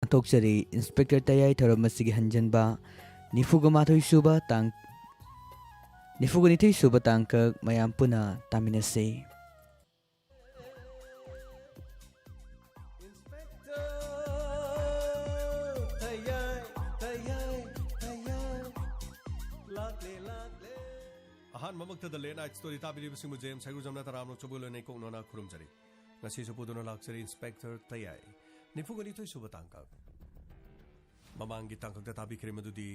ꯐꯣꯡꯗꯣꯛꯆꯔꯤ ꯏꯟꯁꯄꯦꯛꯇꯔ ꯇꯌꯥꯏ ꯊꯧꯔꯝ ꯑꯁꯤꯒꯤ ꯍꯟꯖꯟꯕ 94 ꯁꯨꯕ ꯇꯥꯡꯀꯛ ꯃꯌꯥꯝ ꯄꯨꯟꯅ ꯇꯥꯃꯤꯟꯅꯁꯤ꯫ ꯑꯍꯥꯟꯕꯃꯛꯇꯗ ꯂꯦꯠ ꯅꯥꯏꯠ ꯁ꯭ꯇꯣꯔꯤ ꯇꯥꯕꯤꯔꯤꯕꯁꯤꯡꯕꯨ ꯖꯦꯝꯁ ꯍꯩꯒ꯭ꯔꯨꯖꯝꯅ ꯇꯔꯥꯝꯅ ꯆꯨꯕꯨꯂꯣꯏꯅꯩ ꯀꯣꯛꯅꯅ ꯈꯨꯔꯨꯝꯖꯔꯤ꯫ ꯉꯁꯤꯁꯨ ꯄꯨꯗꯨꯅ ꯂꯥꯛꯆꯔꯤ ꯏꯟꯁꯄꯦꯛꯇꯔ ꯇꯌꯥꯏ 92 ꯁꯨꯕ ꯇꯥꯡꯀꯛ꯫ ꯃꯃꯥꯡꯒꯤ ꯇꯥꯡꯀꯛꯇ ꯇꯥꯕꯤꯈ꯭ꯔꯦ ꯃꯗꯨꯗꯤ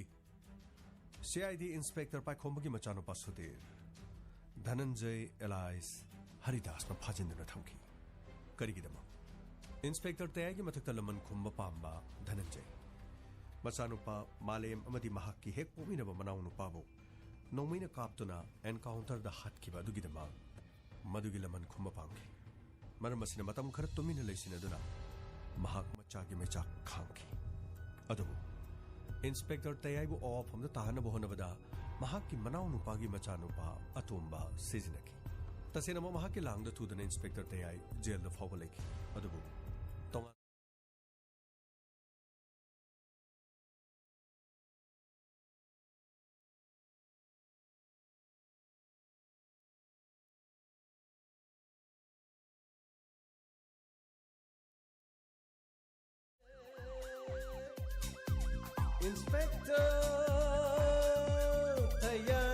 CID ꯏꯟꯁꯄꯦꯛꯇꯔ ꯄꯥꯏꯈꯣꯝꯕꯒꯤ ꯃꯆꯥꯅꯨꯄꯥ ꯁꯨꯙꯤꯔ ꯙꯅꯟꯖय ꯑꯦꯂꯥꯏꯁ ꯍꯔꯤꯗꯥꯁꯅ ꯐꯥꯖꯤꯟꯗꯨꯅ ꯊꯝꯈꯤ꯫ ꯀꯔꯤꯒꯤꯗꯃꯛ? ꯏꯟꯁꯄꯦꯛꯇꯔ ꯇꯌꯥꯏꯒꯤ ꯃꯊꯛꯇ ꯂꯃꯟ ꯈꯨꯝꯕ ꯄꯥꯝꯕ ꯙꯅꯟꯖय ꯃꯆꯥꯅꯨꯄꯥ ꯃꯥꯂꯦꯝ ꯑꯃꯗꯤ ꯃꯍꯥꯛꯀꯤ ꯍꯦꯛ ꯄꯣꯛꯃꯤꯟꯅꯕ ꯃꯅꯥꯎꯅꯨꯄꯥꯕꯨ ꯅꯣꯡꯃꯩꯅ ꯀꯥꯞꯇꯨꯅ ꯑꯦꯟꯀꯥꯎꯟꯇꯔꯗ ꯍꯥꯠꯈꯤꯕ ꯑꯗꯨꯒꯤꯗꯃꯛ ꯃꯗꯨꯒꯤ ꯂꯃꯟ ꯈꯨꯝꯕ ꯄꯥꯝꯈꯤ꯫ ꯃꯔꯝ ꯑꯁꯤꯅ ꯃꯇꯝ ꯈꯔ ꯇꯨꯃꯤꯟꯅ ꯂꯩꯁꯤꯟꯅꯗꯨꯅ ꯃꯍꯥꯛ ꯃꯆꯥꯒꯤ ꯃꯩꯆꯥꯛ ꯈꯥꯡꯈꯤ꯫ ꯑꯗꯨꯕꯨ ꯏꯟꯁꯄꯦꯛꯇꯔ ꯇꯌꯥꯏꯕꯨ ꯑꯋꯥꯐꯝꯗ ꯇꯥꯍꯟꯅꯕ ꯍꯣꯠꯅꯕꯗ ꯃꯍꯥꯛꯀꯤ ꯃꯅꯥꯎꯅꯨꯄꯥꯒꯤ ꯃꯆꯥꯅꯨꯄꯥ ꯑꯇꯣꯝꯕ ꯁꯤꯖꯤꯟꯅꯈꯤ꯫ ꯇꯁꯦꯡꯅꯃꯛ ꯃꯍꯥꯛꯀꯤ ꯂꯥꯡꯗ ꯊꯨꯗꯨꯅ ꯏꯟꯁꯄꯦꯛꯇꯔ ꯇꯌꯥꯏ ꯖꯦꯜꯗ ꯐꯥꯎꯕ ꯂꯩꯈꯤ꯫ ꯑꯗꯨꯕꯨ ꯇꯣꯉꯥꯟ Inspector Tayai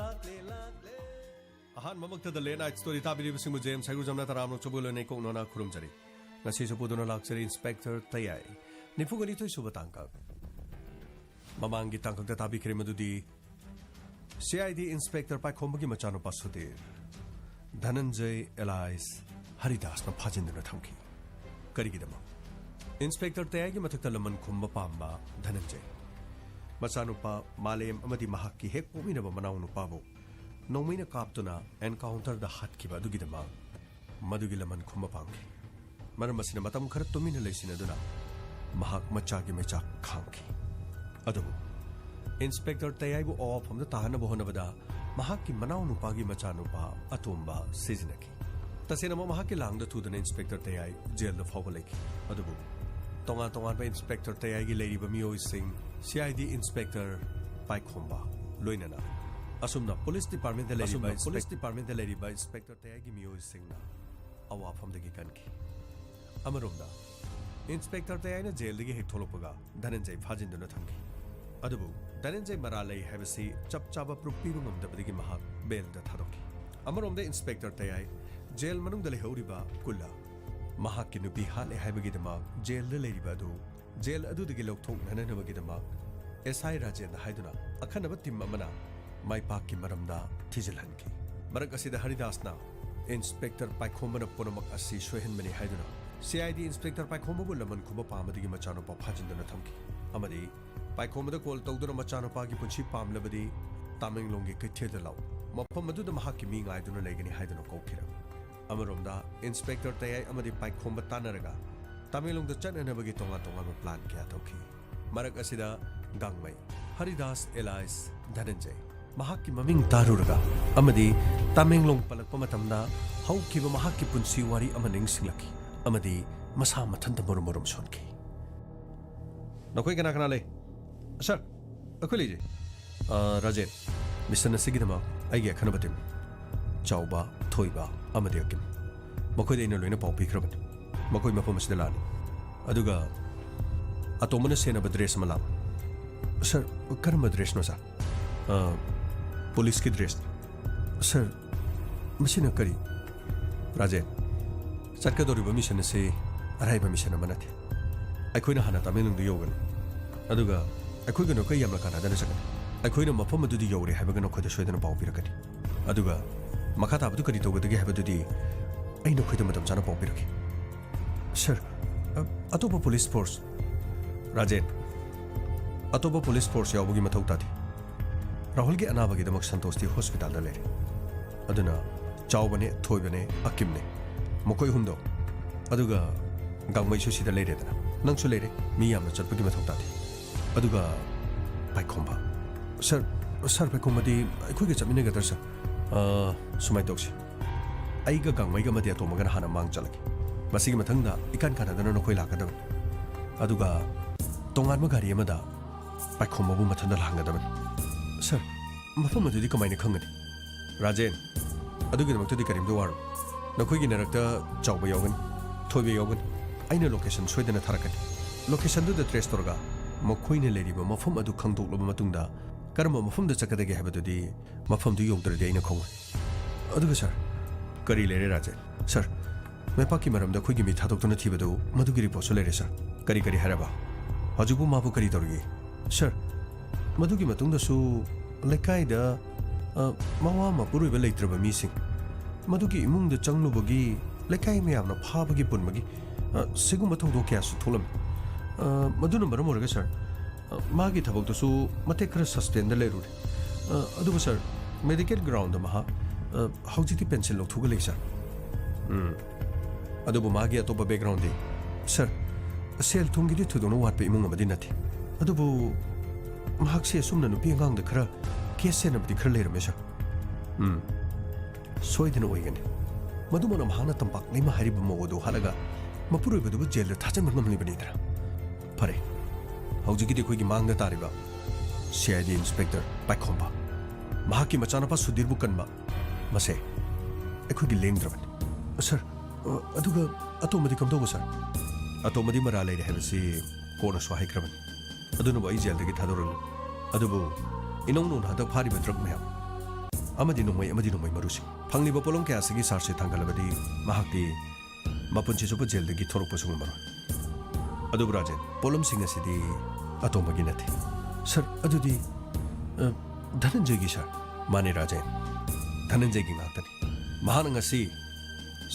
Lakle ꯑꯍꯥꯟꯕꯃꯛꯇꯗ ꯂꯦꯠ ꯅꯥꯏꯠ ꯁ꯭ꯇꯣꯔꯤ ꯇꯥꯕꯤꯔꯤꯕꯁꯤꯡꯕꯨ ꯖꯦꯝꯁ ꯍꯩꯒ꯭ꯔꯨꯖꯝꯅ ꯇꯔꯥꯝꯅ ꯆꯨꯕꯨꯂꯣꯏꯅꯩ ꯀꯣꯛꯅꯅ ꯈꯨꯔꯨꯝꯖꯔꯤ꯫ ꯉꯁꯤꯁꯨ ꯄꯨꯗꯨꯅ ꯂꯥꯛꯆꯔꯤ ꯏꯟꯁꯄꯦꯛꯇꯔ ꯇꯌꯥꯏ 92 ꯁꯨꯕ ꯇꯥꯡꯀꯛ꯫ ꯃꯃꯥꯡꯒꯤ ꯇꯥꯡꯀꯛꯇ ꯇꯥꯕꯤꯈ꯭ꯔꯦ ꯃꯗꯨꯗꯤ CID ꯏꯟꯁꯄꯦꯛꯇꯔ ꯄꯥꯏꯈꯣꯝꯕꯒꯤ ꯃꯆꯥꯅꯨꯄꯥ ꯁꯨꯙꯤꯔ ꯙꯅꯟꯖय ꯑꯦꯂꯥꯏꯁ ꯍꯔꯤꯗꯥꯁꯅ ꯐꯥꯖꯤꯟꯗꯨꯅ ꯊꯝꯈꯤ꯫ ꯀꯔꯤꯒꯤꯗꯃꯛ? ꯏꯟꯁꯄꯦꯛꯇꯔ ꯇꯌꯥꯏꯒꯤ ꯃꯊꯛꯇ ꯂꯃꯟ ꯈꯨꯝꯕ ꯄꯥꯝꯕ ꯙꯅꯟꯖय ꯃꯆꯥꯅꯨꯄꯥ ꯃꯥꯂꯦꯝ ꯑꯃꯗꯤ ꯃꯍꯥꯛꯀꯤ ꯍꯦꯛ ꯄꯣꯛꯃꯤꯟꯅꯕ ꯃꯅꯥꯎꯅꯨꯄꯥꯕꯨ ꯅꯣꯡꯃꯩꯅ ꯀꯥꯞꯇꯨꯅ ꯑꯦꯟꯀꯥꯎꯟꯇꯔꯗ ꯍꯥꯠꯈꯤꯕ ꯑꯗꯨꯒꯤꯗꯃꯛ ꯃꯗꯨꯒꯤ ꯂꯃꯟ ꯈꯨꯝꯕ ꯄꯥꯝꯈꯤ꯫ ꯃꯔꯝ ꯑꯁꯤꯅ ꯃꯇꯝ ꯈꯔ ꯇꯨꯃꯤꯟꯅ ꯂꯩꯁꯤꯟꯅꯗꯨꯅ ꯃꯍꯥꯛ ꯃꯆꯥꯒꯤ ꯃꯩꯆꯥꯛ ꯈꯥꯡꯈꯤ꯫ ꯑꯗꯨꯕꯨ ꯏꯟꯁꯄꯦꯛꯇꯔ ꯇꯌꯥꯏꯕꯨ ꯑꯋꯥꯐꯝꯗ ꯇꯥꯍꯟꯅꯕ ꯍꯣꯠꯅꯕꯗ ꯃꯍꯥꯛꯀꯤ ꯃꯅꯥꯎꯅꯨꯄꯥꯒꯤ ꯃꯆꯥꯅꯨꯄꯥ ꯑꯇꯣꯝꯕ ꯁꯤꯖꯤꯟꯅꯈꯤ꯫ ꯇꯁꯦꯡꯅꯃꯛ ꯃꯍꯥꯛꯀꯤ ꯂꯥꯡꯗ ꯊꯨꯗꯨꯅ ꯏꯟꯁꯄꯦꯛꯇꯔ ꯇꯌꯥꯏ ꯖꯦꯜꯗ ꯐꯥꯎꯕ ꯂꯩꯈꯤ꯫ ꯑꯗꯨꯕꯨ ꯇꯣꯉꯥꯟ ꯇꯣꯉꯥꯟꯕ ꯏꯟꯁꯄꯦꯛꯇꯔꯇꯌꯥꯏꯒꯤ ꯂꯩꯔꯤꯕ ꯃꯤꯑꯣꯏꯁꯤꯡ CID ꯏꯟꯁꯄꯦꯛꯇꯔ ꯄꯥꯏꯈꯣꯝꯕ ꯂꯣꯏꯅꯅ ꯑꯁꯨꯝꯅ ꯄꯨꯂꯤꯁ ꯗꯤꯄꯥꯔꯠꯃꯦꯟꯇ ꯂꯩꯔꯤꯕ ꯏꯟꯁꯄꯦꯛꯇꯔ ꯇꯌꯥꯏꯒꯤ ꯃꯤꯑꯣꯏꯁꯤꯡꯅ ꯑꯋꯥꯐꯝꯗꯒꯤ ꯀꯟꯈꯤ꯫ ꯑꯃꯔꯣꯝꯗ ꯏꯟꯁꯄꯦꯛꯇꯔ ꯇꯌꯥꯏꯅ ꯖꯦꯜꯗꯒꯤ ꯍꯦꯛ ꯊꯣꯛꯂꯛꯄꯒ ꯙꯅꯟꯖय ꯐꯥꯖꯤꯟꯗꯨꯅ ꯊꯝꯈꯤ꯫ ꯑꯗꯨꯕꯨ ꯙꯅꯟꯖय ꯃꯔꯥ ꯂꯩ ꯍꯥꯏꯕꯁꯤ ꯆꯞ ꯆꯥꯕ ꯄ꯭ꯔꯨꯐ ꯄꯤꯕ ꯉꯝꯗꯕꯗꯒꯤ ꯃꯍꯥꯛ ꯕꯦꯜꯗ ꯊꯥꯗꯣꯛꯈꯤ꯫ ꯑꯃꯔꯣꯝꯗ ꯏꯟꯁꯄꯦꯛꯇꯔ ꯇꯌꯥꯏ ꯖꯦꯜ ꯃꯅꯨꯡꯗ ꯂꯩꯍꯧꯔꯤꯕ ꯀꯨꯜꯂꯥ ꯃꯍꯥꯛꯀꯤ ꯅꯨꯄꯤ ꯍꯥꯠꯂꯦ ꯍꯥꯏꯕꯒꯤꯗꯃꯛ ꯖꯦꯜꯗ ꯂꯩꯔꯤꯕ ꯑꯗꯨ ꯖꯦꯜ ꯑꯗꯨꯗꯒꯤ ꯂꯧꯊꯣꯛꯅꯅꯕꯒꯤꯗꯃꯛ SI ꯔꯥꯖꯦꯟꯗ ꯍꯥꯏꯗꯨꯅ ꯑꯈꯟꯅꯕ ꯇꯤꯝ ꯑꯃꯅ ꯃꯥꯏꯄꯥꯛꯀꯤ ꯃꯔꯝꯗ ꯊꯤꯖꯤꯜꯍꯟꯈꯤ꯫ ꯃꯔꯛ ꯑꯁꯤꯗ ꯍꯔꯤꯗꯥꯁꯅ ꯏꯟꯁꯄꯦꯛꯇꯔ ꯄꯥꯏꯈꯣꯝꯕꯅ ꯄꯨꯝꯅꯃꯛ ꯑꯁꯤ ꯁꯣꯏꯍꯟꯕꯅꯤ ꯍꯥꯏꯗꯨꯅ CID ꯏꯟꯁꯄꯦꯛꯇꯔ ꯄꯥꯏꯈꯣꯝꯕꯕꯨ ꯂꯃꯟ ꯈꯨꯝꯕ ꯄꯥꯝꯕꯗꯒꯤ ꯃꯆꯥꯅꯨꯄꯥ ꯐꯥꯖꯤꯟꯗꯨꯅ ꯊꯝꯈꯤ꯫ ꯑꯃꯗꯤ ꯄꯥꯏꯈꯣꯝꯕꯗ ꯀꯣꯜ ꯇꯧꯗꯨꯅ ꯃꯆꯥꯅꯨꯄꯥꯒꯤ ꯄꯨꯟꯁꯤ ꯄꯥꯝꯂꯕꯗꯤ ꯇꯥꯃꯦꯡꯂꯣꯡꯒꯤ ꯀꯩꯊꯦꯜꯗ ꯂꯥꯛꯎ, ꯃꯐꯝ ꯑꯗꯨꯗ ꯃꯍꯥꯛꯀꯤ ꯃꯤ ꯉꯥꯏꯗꯨꯅ ꯂꯩꯒꯅꯤ ꯍꯥꯏꯗꯨꯅ ꯀꯧꯈꯤꯔꯝꯃꯤ꯫ ꯑꯃꯔꯣꯝꯗ ꯏꯟꯁꯄꯦꯛꯇꯔ ꯇꯌꯥꯏ ꯑꯃꯗꯤ ꯄꯥꯏꯈꯣꯝꯕ ꯇꯥꯟꯅꯔꯒ ꯇꯥꯃꯦꯡꯂꯣꯡꯗ ꯆꯠꯅꯅꯕꯒꯤ ꯇꯣꯉꯥꯟ ꯇꯣꯉꯥꯟꯕ ꯄ꯭ꯂꯥꯟ ꯀꯌꯥ ꯇꯧꯈꯤ꯫ ꯃꯔꯛ ꯑꯁꯤꯗ ꯒꯥꯡꯃꯩ ꯍꯔꯤꯗꯥꯁ ꯑꯦꯂꯥꯏꯁ ꯙꯅꯟꯖय ꯃꯍꯥꯛꯀꯤ ꯃꯃꯤꯡ ꯇꯥꯔꯨꯔꯒ ꯑꯃꯗꯤ ꯇꯥꯃꯦꯡꯂꯣꯡ ꯄꯜꯂꯛꯄ ꯃꯇꯝꯗ ꯍꯧꯈꯤꯕ ꯃꯍꯥꯛꯀꯤ ꯄꯨꯟꯁꯤ ꯋꯥꯔꯤ ꯑꯃ ꯅꯤꯡꯁꯤꯡꯂꯛꯈꯤ ꯑꯃꯗꯤ ꯃꯁꯥ ꯃꯊꯟꯇ ꯃꯔꯨꯝ ꯁꯣꯟꯈꯤ꯫ ꯅꯈꯣꯏ ꯀꯅꯥ ꯀꯅꯥ ꯂꯩ? ꯁꯔ, ꯑꯩꯈꯣꯏ ꯂꯩꯖꯩ꯫ ꯔꯥꯖꯦꯟ, ꯃꯤꯁꯟ ꯑꯁꯤꯒꯤꯗꯃꯛ ꯑꯩꯒꯤ ꯑꯈꯟꯅꯕ ꯇꯤꯝ ꯆꯥꯎꯕ, ꯊꯣꯏꯕ ꯑꯃꯗꯤ ꯑꯀꯤꯝ ꯃꯈꯣꯏꯗ ꯑꯩꯅ ꯂꯣꯏꯅ ꯄꯥꯎ ꯄꯤꯈ꯭ꯔꯕꯅꯤ꯫ ꯃꯈꯣꯏ ꯃꯐꯝ ꯑꯁꯤꯗ ꯂꯥꯛꯑꯅꯤ꯫ ꯑꯗꯨꯒ ꯑꯇꯣꯝꯕꯅ ꯁꯦꯟꯅꯕ ꯗ꯭ꯔꯦꯁ ꯑꯃ ꯂꯥꯛꯎ꯫ ꯁꯔ, ꯀꯔꯝꯕ ꯗ꯭ꯔꯦꯁꯅꯣ ꯁꯔ? ꯄꯨꯂꯤꯁꯀꯤ ꯗ꯭ꯔꯦꯁꯅꯤ꯫ ꯁꯔ, ꯃꯁꯤꯅ ꯀꯔꯤ? ꯔꯥꯖꯦꯟ, ꯆꯠꯀꯗꯧꯔꯤꯕ ꯃꯤꯁꯟ ꯑꯁꯤ ꯑꯔꯥꯏꯕ ꯃꯤꯁꯟ ꯑꯃ ꯅꯠꯇꯦ꯫ ꯑꯩꯈꯣꯏꯅ ꯍꯥꯟꯅ ꯇꯥꯃꯦꯡꯂꯣꯡꯗ ꯌꯧꯒꯅꯤ, ꯑꯗꯨꯒ ꯑꯩꯈꯣꯏꯒ ꯅꯈꯣꯏ ꯌꯥꯝꯅ ꯀꯥꯟꯅꯗꯅ ꯆꯠꯀꯅꯤ꯫ ꯑꯩꯈꯣꯏꯅ ꯃꯐꯝ ꯑꯗꯨꯗ ꯌꯧꯔꯦ ꯍꯥꯏꯕꯒ ꯅꯈꯣꯏꯗ ꯁꯣꯏꯗꯅ ꯄꯥꯎ ꯄꯤꯔꯛꯀꯅꯤ꯫ ꯑꯗꯨꯒ ꯃꯈꯥ ꯇꯥꯕꯗꯨ ꯀꯔꯤ ꯇꯧꯒꯗꯒꯦ ꯍꯥꯏꯕꯗꯨꯗꯤ ꯑꯩ ꯅꯈꯣꯏꯗ ꯃꯇꯝ ꯆꯥꯅ ꯄꯥꯎ ꯄꯤꯔꯛꯀꯦ꯫ ꯁꯔ, ꯑꯇꯣꯞꯄ ꯄꯨꯂꯤꯁ ꯐꯣꯔꯁ? ꯔꯥꯖꯦꯟ, ꯑꯇꯣꯞꯄ ꯄꯨꯂꯤꯁ ꯐꯣꯔꯁ ꯌꯥꯎꯕꯒꯤ ꯃꯊꯧ ꯇꯥꯗꯦ꯫ ꯔꯥꯍꯨꯜꯒꯤ ꯑꯅꯥꯕꯒꯤꯗꯃꯛ ꯁꯟꯇꯣꯁꯇꯤ ꯍꯣꯁꯄꯤꯇꯥꯜꯗ ꯂꯩꯔꯦ꯫ ꯑꯗꯨꯅ ꯆꯥꯎꯕꯅꯦ, ꯊꯣꯏꯕꯅꯦ, ꯑꯀꯤꯝꯅꯦ ꯃꯈꯣꯏ ꯑꯍꯨꯝꯗꯣ, ꯑꯗꯨꯒ ꯒꯥꯡꯃꯩꯁꯨ ꯁꯤꯗ ꯂꯩꯔꯦꯗꯅ, ꯅꯪꯁꯨ ꯂꯩꯔꯦ, ꯃꯤ ꯌꯥꯝꯅ ꯆꯠꯄꯒꯤ ꯃꯊꯧ ꯇꯥꯗꯦ꯫ ꯑꯗꯨꯒ ꯄꯥꯏꯈꯣꯝꯕ? ꯁꯔ, ꯄꯥꯏꯈꯣꯝꯕꯗꯤ ꯑꯩꯈꯣꯏꯒ ꯆꯠꯃꯤꯟꯅꯒꯗ꯭ꯔꯥ ꯁꯔ? ꯁꯨꯃꯥꯏꯅ ꯇꯧꯁꯤ, ꯑꯩꯒ ꯒꯥꯡꯃꯩꯒ ꯑꯃꯗꯤ ꯑꯇꯣꯝꯕꯒꯅ ꯍꯥꯟꯅ ꯃꯥꯡ ꯆꯠꯂꯒꯦ, मसीगी मथंगदा इकान कानदना नखोय लाकदब अदुगा तोंगानम गाड़ी अमदा पाइखोमबु मथंदा लांगदब सर मफम अदुदि कमायने खंगनि राजेन अदुगी नमक्तदि करिमदो वारो नखोयगी नरकता चावबा यौगन थोयबे यौगन आइना लोकेशन सोयदना थारकनि लोकेशन दु ट्रेस तोरगा मखोयने लेरिबा मफम अदु खंगदोकलबा मतुंगदा करम मफम द चकदगे हबदुदि मफम दु यौदरदि आइना खंग अदुगा सर करी लेरे राजेन सर मैपाकी मरमदा खुगी मी थादोक्तुना थिबदु मदुगी रिपोर्ट लेरे सर करी करी हरबा हजुबु माबु करी तोरगी सर मदुगी मतुंगदसु लेकाइदा मावा मपुरुबा लेत्रबा मीसिंग मदुगी इमुंगद चंगलुबगी लेकाइ मयामना फाबगी पुनमगी सिगुम थौदो क्यासु थोलम मदुना मरम ओरगा सर मागी थबक्तसु मते खर सस्टेन द लेरुरे अदुबा सर मेडिकल ग्राउंड महा हौजिति पेंसिल लौथुगा ले सर अदुबु मागी अतोबा बैकग्राउंड दे सर सेल थुंगी थुदोनो वाटपे इमुंग अमदि नथि अदुबु महाक्से सुमना नुपी अंगांग द खरा केस सेनबदि खर लेरमे सर सोयदना ओइगनि मदुमना महाना तंपाक लेमा हरिब मोगदो हालगा मपुरुबदुबु जेल द थाजन मंगमलिबनिद्रा फरे हौजिगिदि खोइगी मांगदा तारिबा सीआईडी इंस्पेक्टर पाइखोंबा महाकी मचानपा सुधीरबु कनबा मसे एखोइगी लेंद्रबन सर अदुगा अतोमदि कमदोबो सर अतोमदि मरा लेरे हेबसी कोना सो हाइक्रबन अदुना बई जेलदगी थादोरन अदुबु इनौनो नादा फारिबा ड्रग मया अमदि नोंमै मरुसि फंगलिबा पोलों क्यासगी सारसे थांगलबदि महाक्ति मपुनसे सुप जेलदगी थोरकपो सुगमरो अदुबु राजेन पोलोम सिंगसिदि अतोमगी नथि सर अदुदि धनंजयगी सर माने राजेन धनंजयगी नातनि महानंगसी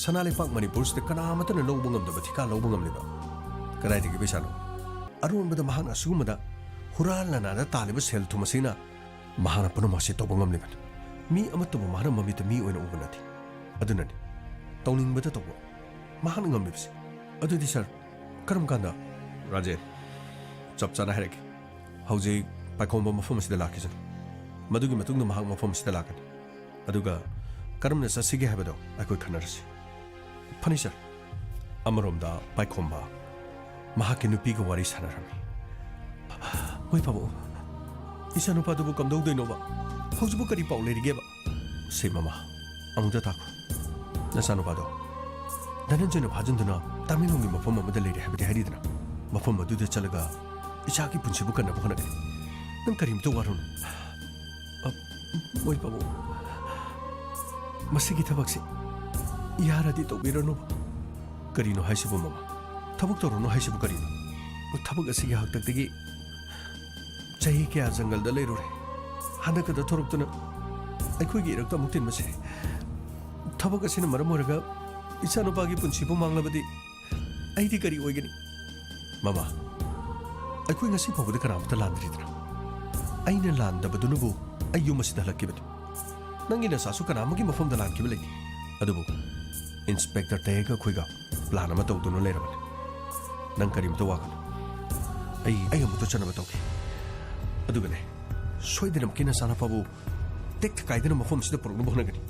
सनालेपाक मणिपुर से कनामतन लौब ngamदब थिका लौब ngamलिबा कदाइदगी पैसानो अरुणबद महान असुगमदा हुरालनादा तालिब सेल थुमसिना महान पुनमसे तोब ngamलिबन मी अमतब महान ममित मी ओइन उब नथि अदुननि तौनिंगबद तोब महान ngamलिबस अदुदि सर करम कांदा राजे चप चाना हेरके हौजे पाइखोंबा मफम सिदा लाखिजन मदुगी मतुंग महान मफम सिदा लाकनि अदुगा करमने ससिगे हबदो अकोइ खनरसि फनी सर अमरोमदा पाइखोंबा महाके नुपीगा वारी सानारमी मोय पाबो इसा नुपादुबु कमदौदैनोबा हौजुबु करी पाउ लेरिगेबा से मामा अमुदा ताको नसा नुपादो धनंजयन भाजनदुना तामिलोंगी मफम अमदा लेरि हबदि हरिदना मफम अदुदा चलगा इचाकी पुंसिबु कन्नबु हनगे नंग करिमतो वारुन मोय पाबो मसिगी थबकसे यारदी तौबिरनो करिनो हाइसिबु मामा थबक तोरनो हाइसिबु करिनो थबक असिगी हक्तक्तगी चही क्या जंगल द लेरुरे हनकद थोरक्तुना अखोइगी इरक्ता मुक्तिन मसे थबक असिना मरम ओरगा इचानुपागी पुंसिबु मांगलबदि आइदि करी ओइगनि मामा अखोइ ngasi फावबद कनामता लांद्रिदना आइना लांदबदुनुबु अयु मसिदा हलक्किबनि नंगी नसासु कनामगी मफमदा लांकिबि लेति अदुबु इंस्पेक्टर तेगा खुइगा प्लान अमा तौदुनो लेरबनि नंग करिमतो वागन आई अमुतो चनबा तौके अदुगने सोइदनम किना साना पाबु टेक काइदना मफम सिदा पुरगनु बोहनगनि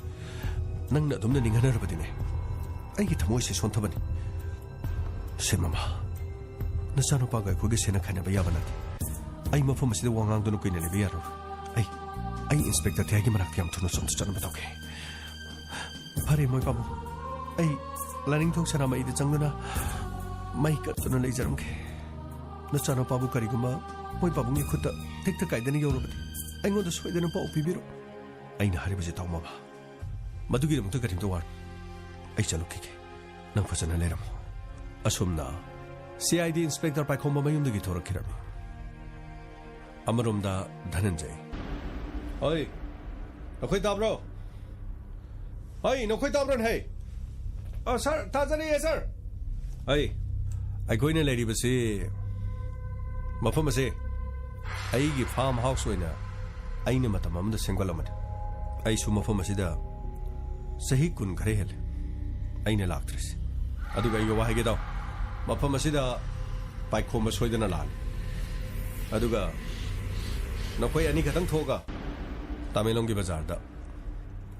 नंगना दुमना निंगनरबदिने आइगी थमोइसे सोंथबनि से मामा नसानो पागा खुगे सेना खानबा याबनाति आई मफम सिदा वांगांगदुनो किना लेबे यारो आई इंस्पेक्टर तेगी मनाक्ति हम थुनो सोंथ चनबा तौके फरे मोय पाबु आई लानिंग थोक सना मई चंगना मई कत्तुना लेजरमके नचानो पाबु करिगुमा मोय पाबुंगी खुद टेक्ता काइदना यौरबदि आइंगोद सोइदना पाउ पिबिरो आइना हरिबजे ताउ मामा मदुगी रमतो करिमतो वार आई चलुकिके नंग फसना लेरम असुमना सीआईडी इंस्पेक्टर पाइखोंबा मयुमदगी थोरखिरमी अमरोमदा धनंजय ओय नखोय ताब्रो ओय नखोय ताब्रोन है सर ताजनी है सर अय अखोइना लेरिबसे मफम से आईगी फार्म हाउस होइना आइने मतम अमदा सेंगलमन आइसु मफम असिदा सही कुन खरे हेल आइने लाक्ट्रिस अदुगा यो वाहेगे दाव मफम असिदा पाइखोम सोइदना लान अदुगा नखोय अनि खतंग थोगा तामेलोंगी बाजार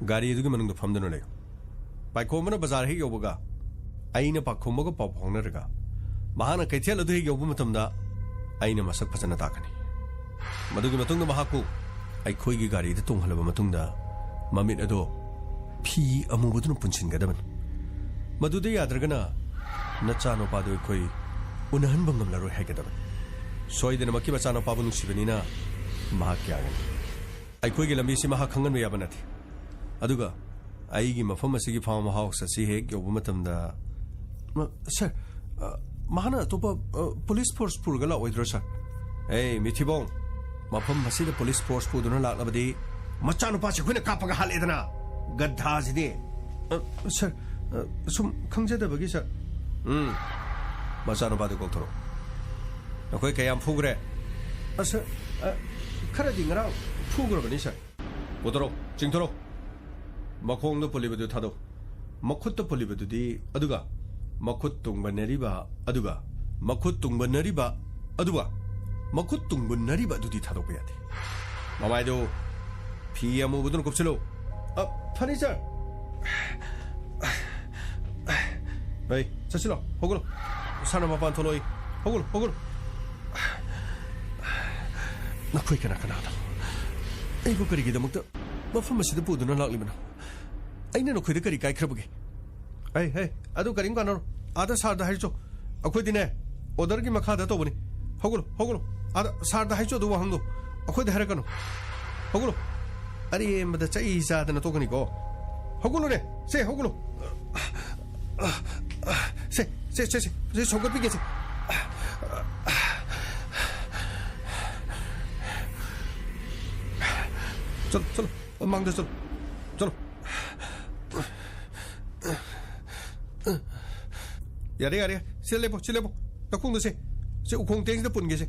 गाड़ी अदुगी मनुंग फमदनो ले पाइखोमना बाजार हे योबगा ꯑꯩꯅ ꯄꯥꯈꯣꯝꯕꯒ ꯄꯥꯎ ꯐꯥꯎꯅꯔꯒ ꯃꯍꯥꯛꯅ ꯀꯩꯊꯦꯜ ꯑꯗꯨ ꯍꯦꯛ ꯌꯧꯕ ꯃꯇꯝꯗ ꯑꯩꯅ ꯃꯁꯛ ꯐꯖꯅ ꯇꯥꯛꯀꯅꯤ ꯃꯗꯨꯒꯤ ꯃꯇꯨꯡꯗ ꯃꯍꯥꯛꯄꯨ ꯑꯩꯈꯣꯏꯒꯤ ꯒꯥꯔꯤꯗ ꯇꯣꯡꯍꯜꯂꯕ ꯃꯇꯨꯡꯗ ꯃꯃꯤꯠ ꯑꯗꯣ ꯐꯤ ꯑꯃꯨꯕꯗꯨꯅ ꯄꯨꯟꯁꯤꯟꯒꯗꯕꯅꯤ ꯃꯗꯨꯗ ꯌꯥꯗ꯭ꯔꯒꯅ ꯅꯆꯥꯅꯨꯄꯥꯗꯨ ꯑꯩꯈꯣꯏ ꯎꯅꯍꯟꯕ ꯉꯝꯂꯔꯣꯏ ꯍꯥꯏꯒꯗꯕꯅꯤ ꯁꯣꯏꯗꯅꯃꯛꯀꯤ ꯃꯆꯥꯅꯨꯄꯥꯕꯨ ꯅꯨꯡꯁꯤꯕꯅꯤꯅ ꯃꯍꯥꯛ ꯌꯥꯒꯅꯤ ꯑꯩꯈꯣꯏꯒꯤ ꯂꯝꯕꯤꯁꯤ ꯃꯍꯥꯛ ꯈꯪꯍꯟꯕ ꯌꯥꯕ ꯅꯠꯇꯦ ꯑꯗꯨꯒ ꯑꯩꯒꯤ ꯃꯐꯝ ꯑꯁꯤꯒꯤ ꯐꯥꯔꯝ ꯍꯥꯎꯁ ꯑꯁꯤ ꯍꯦꯛ ꯌꯧꯕ ꯃꯇꯝꯗ ꯁꯔ ꯃꯍꯥꯛꯅ ꯑꯇꯣꯞꯄ ꯄꯨꯂꯤꯁ ꯐꯣꯔꯁ ꯄꯨꯔꯒ ꯂꯥꯛꯑꯣꯏꯗ꯭ꯔꯣ ꯁꯔ ꯃꯤꯊꯤꯕꯣꯡ ꯃꯐꯝ ꯑꯁꯤꯗ ꯄꯨꯂꯤꯁ ꯐꯣꯔꯁ ꯄꯨꯗꯨꯅ ꯂꯥꯛꯂꯕꯗꯤ ꯃꯆꯥꯅꯨꯄꯥꯁꯤ ꯑꯩꯈꯣꯏꯅ ꯀꯥꯞꯄꯒ ꯍꯥꯠꯂꯦꯗꯅ ꯒꯙꯥꯁꯤꯗꯤ ꯁꯔ ꯁꯨꯝ ꯈꯪꯖꯗꯕꯒꯤ ꯁꯔ ꯃꯆꯥꯅꯨꯄꯥꯗꯨ ꯀꯧꯊꯣꯔꯛꯑꯣ ꯅꯈꯣꯏ ꯀꯌꯥꯝ ꯐꯨꯈ꯭ꯔꯦ ꯁꯔ ꯈꯔꯗꯤ ꯉꯔꯥꯡ ꯐꯨꯈ꯭ꯔꯕꯅꯤ ꯁꯔ ꯄꯨꯊꯣꯔꯛꯑꯣ ꯆꯤꯡꯊꯣꯔꯛꯑꯣ ꯃꯈꯣꯡꯗ ꯄꯨꯜꯂꯤꯕꯗꯨ ꯊꯥꯗꯣꯛ ꯃꯈꯨꯠꯇ ꯄꯨꯜꯂꯤꯕꯗꯨꯗꯤ ꯑꯗꯨꯒ ꯃꯈꯨꯠ ꯇꯨꯡꯕꯟꯅꯔꯤꯕ ꯑꯗꯨꯒ ꯃꯈꯨꯠ ꯇꯨꯡꯕꯟꯅꯔꯤꯕ ꯑꯗꯨꯒ ꯃꯈꯨꯠ ꯇꯨꯡꯕꯟꯅꯔꯤꯕ ꯑꯗꯨꯗꯤ ꯊꯥꯗꯣꯛꯄ ꯌꯥꯗꯦ ꯃꯃꯥꯏꯗꯨ ꯐꯤ ꯑꯃꯨꯕꯗꯨꯅ ꯀꯨꯞꯁꯤꯜꯂꯨ ꯐꯅꯤ ꯁꯔ ꯚꯩ ꯆꯠꯁꯤꯜꯂꯣ ꯍꯧꯒꯠꯂꯣ ꯁꯥꯟꯅ ꯃꯄꯥꯟ ꯊꯣꯛꯂꯛꯏ ꯍꯧꯒꯠꯂꯣ ꯍꯧꯒꯠꯂꯣ ꯅꯈꯣꯏ ꯀꯅꯥ ꯀꯅꯥꯅꯣ ꯑꯩꯕꯨ ꯀꯔꯤꯒꯤꯗꯃꯛꯇ ꯃꯐꯝ ꯑꯁꯤꯗ ꯄꯨꯗꯨꯅ ꯂꯥꯛꯂꯤꯕꯅꯣ ꯑꯩꯅ ꯅꯈꯣꯏꯗ ꯀꯔꯤ ꯀꯥꯏꯈ꯭ꯔꯕꯒꯦ ꯍꯦ ꯑꯗꯨ ꯀꯔꯤꯝ ꯀꯥꯟꯅꯔꯣ ꯑꯥꯗ ꯁꯥꯔꯗ ꯍꯥꯏꯔꯆꯣ ꯑꯩꯈꯣꯏꯗꯤꯅꯦ ꯑꯣꯔꯗꯔꯒꯤ ꯃꯈꯥꯗ ꯇꯧꯕꯅꯤ ꯍꯧꯒꯠꯂꯣ ꯍꯧꯒꯠꯂꯣ ꯑꯥꯗ ꯁꯥꯔꯗ ꯍꯥꯏꯆꯣ ꯑꯗꯨ ꯋꯥꯍꯪꯗꯣ ꯑꯩꯈꯣꯏꯗ ꯍꯥꯏꯔꯛꯀꯅꯨ ꯍꯧꯒꯠꯂꯣ ꯑꯔꯦꯝꯕꯗ ꯆꯩ ꯆꯥꯗꯅ ꯇꯣꯛꯀꯅꯤꯀꯣ ꯍꯧꯒꯠꯂꯣꯅꯦ ꯁꯦ ꯍꯧꯒꯠꯂꯣ ꯁꯦ ꯁꯧꯒꯠꯄꯤꯒꯦꯁꯦ चलो मांग दे चलो यारे से लेबो तखोंग से उखोंग टेंग पुनगे से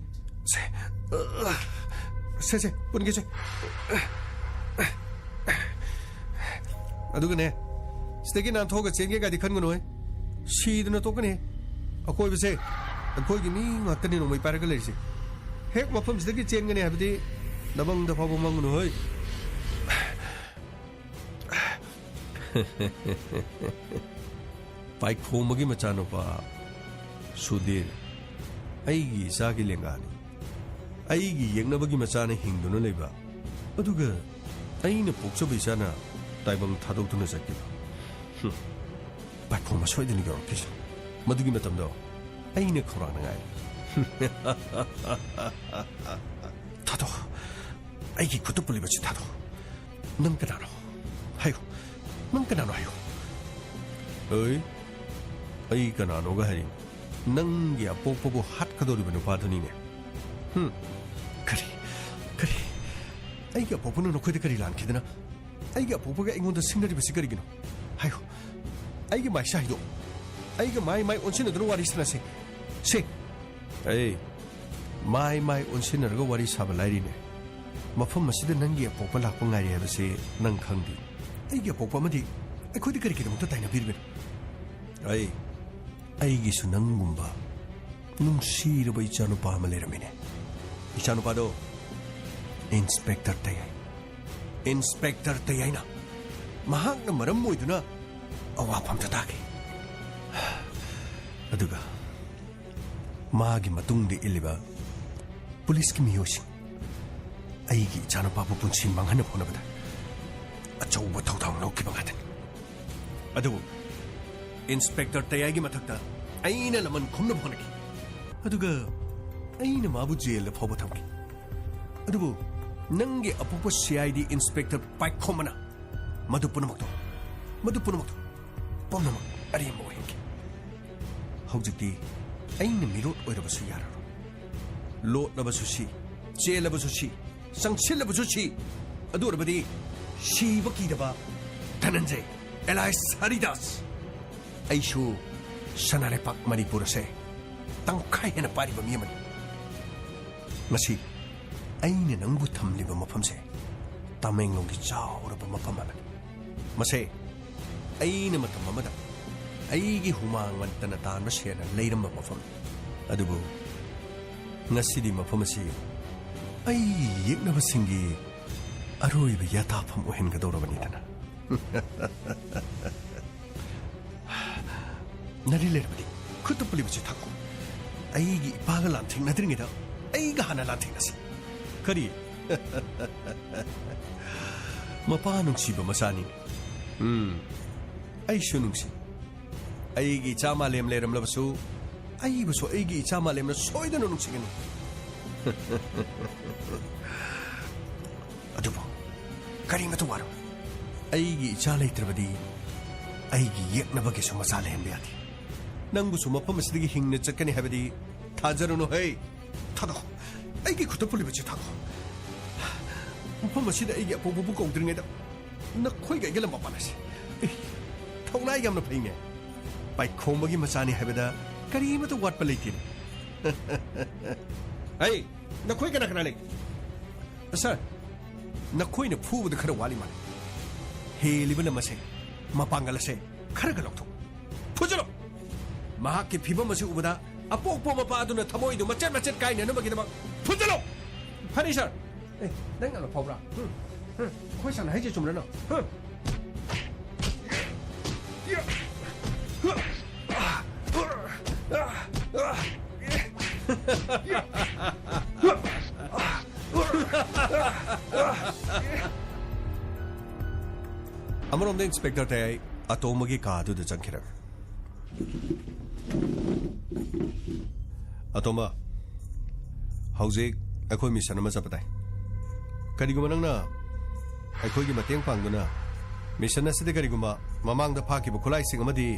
पुनगे से अदुगने स्टेगी नाथोग चेंगे गादी खनगनो है सीदना तोकने अकोय बसे अकोय गी मी ngakani no mai paraga leise hek mafam sidagi chengane habdi nabang da phabu mangno hoy पाइखोमगी मचानुपा Sudhir अईगी इसागी लेंगानी अईगी येंगनबगी मचाने हिंगदुना लेबा अदुगा अईना पोक्चबा इसाना ताइबंग थादोक्तुना चक्किबा पाइखोमा सोइदनि गौरकिस मदुगी मतमदो अईना खौरांनांगाय थादो अईगी खुतु पुलिबछि थादो नंग कनानो हायो नंग कनानो हायो अई कनानोगा हरी नंगी अपोपबो हाटकदोरिबा नुपादुनिने करी अईगा अपोपनो नखोइदे करी लानखिदना अईगा अपोपगा एंगोंदा सिंगरिबसि करिगिनो हायो अईगा माइसा हाइदो अईगा माई ओनसिनदुना वारी सनासे से ए माई ओनसिनरगा वारी साबा लाइरिने मफम मसिदा नंगी अपोपा Lakpa ngairi habase nang khangdi अईगा अपोपा मदि अखोइदे करिगिदमता ताइना बिरबेन अईगी सुनंगुंबा नुंसीरबा इचानुपा अमा लेरमिने इचानुपादो इंस्पेक्टर तयाइना महाकना मरम मोइदुना अवाफमता तागे अदुगा मागी मतुंगदे इलिबा पुलिस की मियोसिंग अईगी इचानुपाबु पुंसी मांगहन फोनबदा अचौबा थौथाव लौकिबा गादन अदुबु इंस्पेक्टर तयागी मथक्ता अईना लमन खुमन फोनगी अदुगा अईना माबु जेल फावबा थमगी अदुबु नंगे अपोपो सीआईडी इंस्पेक्टर पाइखोमना मधु पुनमक्तो पमनमक अरेमो हेंगी हौजिक्ति अईना मिरोट ओइरबसु यारारो लोटलबसु सी जेलबसु सी संगसिलबसु सी अदुरबदी सीबकीदबा धनंजय एलाइस हरिदास अईशु सनारेपाक मणिपुर से तंखाई हेना पारिबा मियमनि मसी अईने नंगबु थमलिबा मफम से तामेंगलोंगी चावरबा मफम अमनि मसे अईने मतम अमदा अईगी हुमांग वंतना तान सेना लेरम मफम अदुबु ngасidi mafam asi ai yeknaba singi aroiba yatafam ohengadorabani dana nari lerbadi khutta puli bichi thakko ai gi paga lan thing nadring ida ai ga hana lan thing nasi kari mapa nung si ba masani ai shunung si ai gi chama lem leram labasu ai baso ai gi chama lem na soidana nung singani adubo kari matu waro ai gi cha leitrabadi ai gi yekna bagi so masala hen biati nangbu so mapam asdigi hingna chakani habadi thajaruno hey thado ai gi khuta puli bachi thado mapam asida ai gi apu bu ko dringa da na khoi ga gelam papanasi thonai gam na phaine pai khomagi masani habada kari matu wat palitin hey na khoi kana kana le sir na khoi na phu bu khara wali man he libana mase mapangala se khara ga lokto phujalo mahak ki phiba mase ubada apok po mapa aduna thamoi du machet machet kai ne na magi da phujalo phani sir nang ala phobra khoi san hai je chumra no अमरोंदे inspector ते अतोमगी कादु the चंखिर अतोमा हौजे अखोय mission अमा चपताय करिगुमा नंगना अखोय गी मतेंग पांगुना mission असिदे करिगुमा ममांग the फाकिबो खुलाई Singh अमदी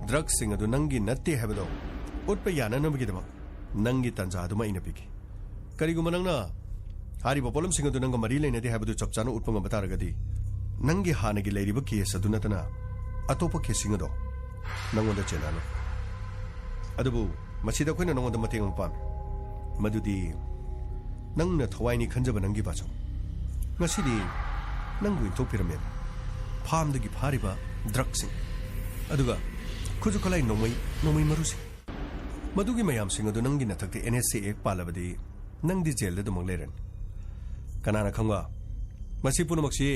drugs सिंग अदु नंगी नत्ते हेबदो उटपे याना नमगी दमा नंगी तंजा अदुमा इना पिगी करिगुमा नंगना हारिबो पोलम सिंग अदु नंग मरी लेनेदे हेबदु चपचानो उटपंग बतारगदी नंगी हानगी लेरिबो केस अदु नतना अतोप केसिंग अदो नंगोंदा चेनानो अदुबु मसिदा खोइना नंगोंदा मतेंग पाम मदुदी नंगना थवाइनी खंजब नंगी बाचो ngасidi nangbu intopirame phamdagi phariba drugsing aduga khuju khalai nomai marusi madugi mayam sing adu nangi nathakte NSA ek palabadi nangdi jail da dumang leran kanana khangwa masi punumaksi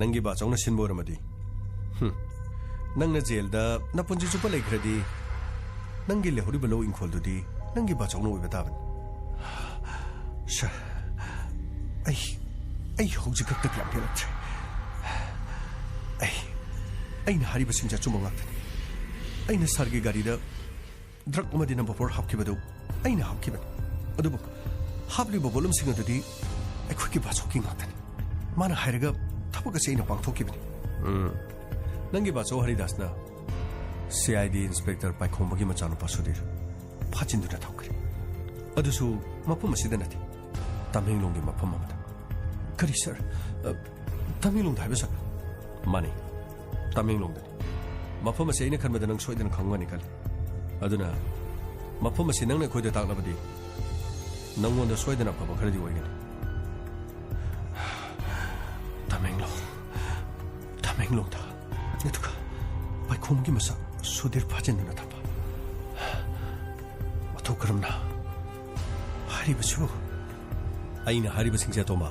nangi ba chawna sinboramadi nangna jail da napunji chupa leikradi nangi lehori balo inkhol dudi nangi ba chawna oi bataban sha ai hauji kakta klam pelak ai na hari basinja chumanga ai na sargi gari da drug umadi number 4 hapkibadu ai na hapkiban adubu hapli bobolum singa dudi ai khiki ba choking ngatan mana hairaga thabuka sei na pangthokibani nangi ba cho hari dasna CID inspector pai khombagi machano pasudir phachindu na thokri adusu mapum asida nati tamhenglongi mapum amada kari sir tamhenglong dhaiba sir mani tamhenglong da mapum ase ina khanbada nang soidana khangwani kali aduna mapum ase nang na khoida taklabadi nangonda soidana phaba kharadi oigani tamhenglong da netuka pai khomgi masa sudir phajinduna thapa atokramna haribachu aina haribasingja toma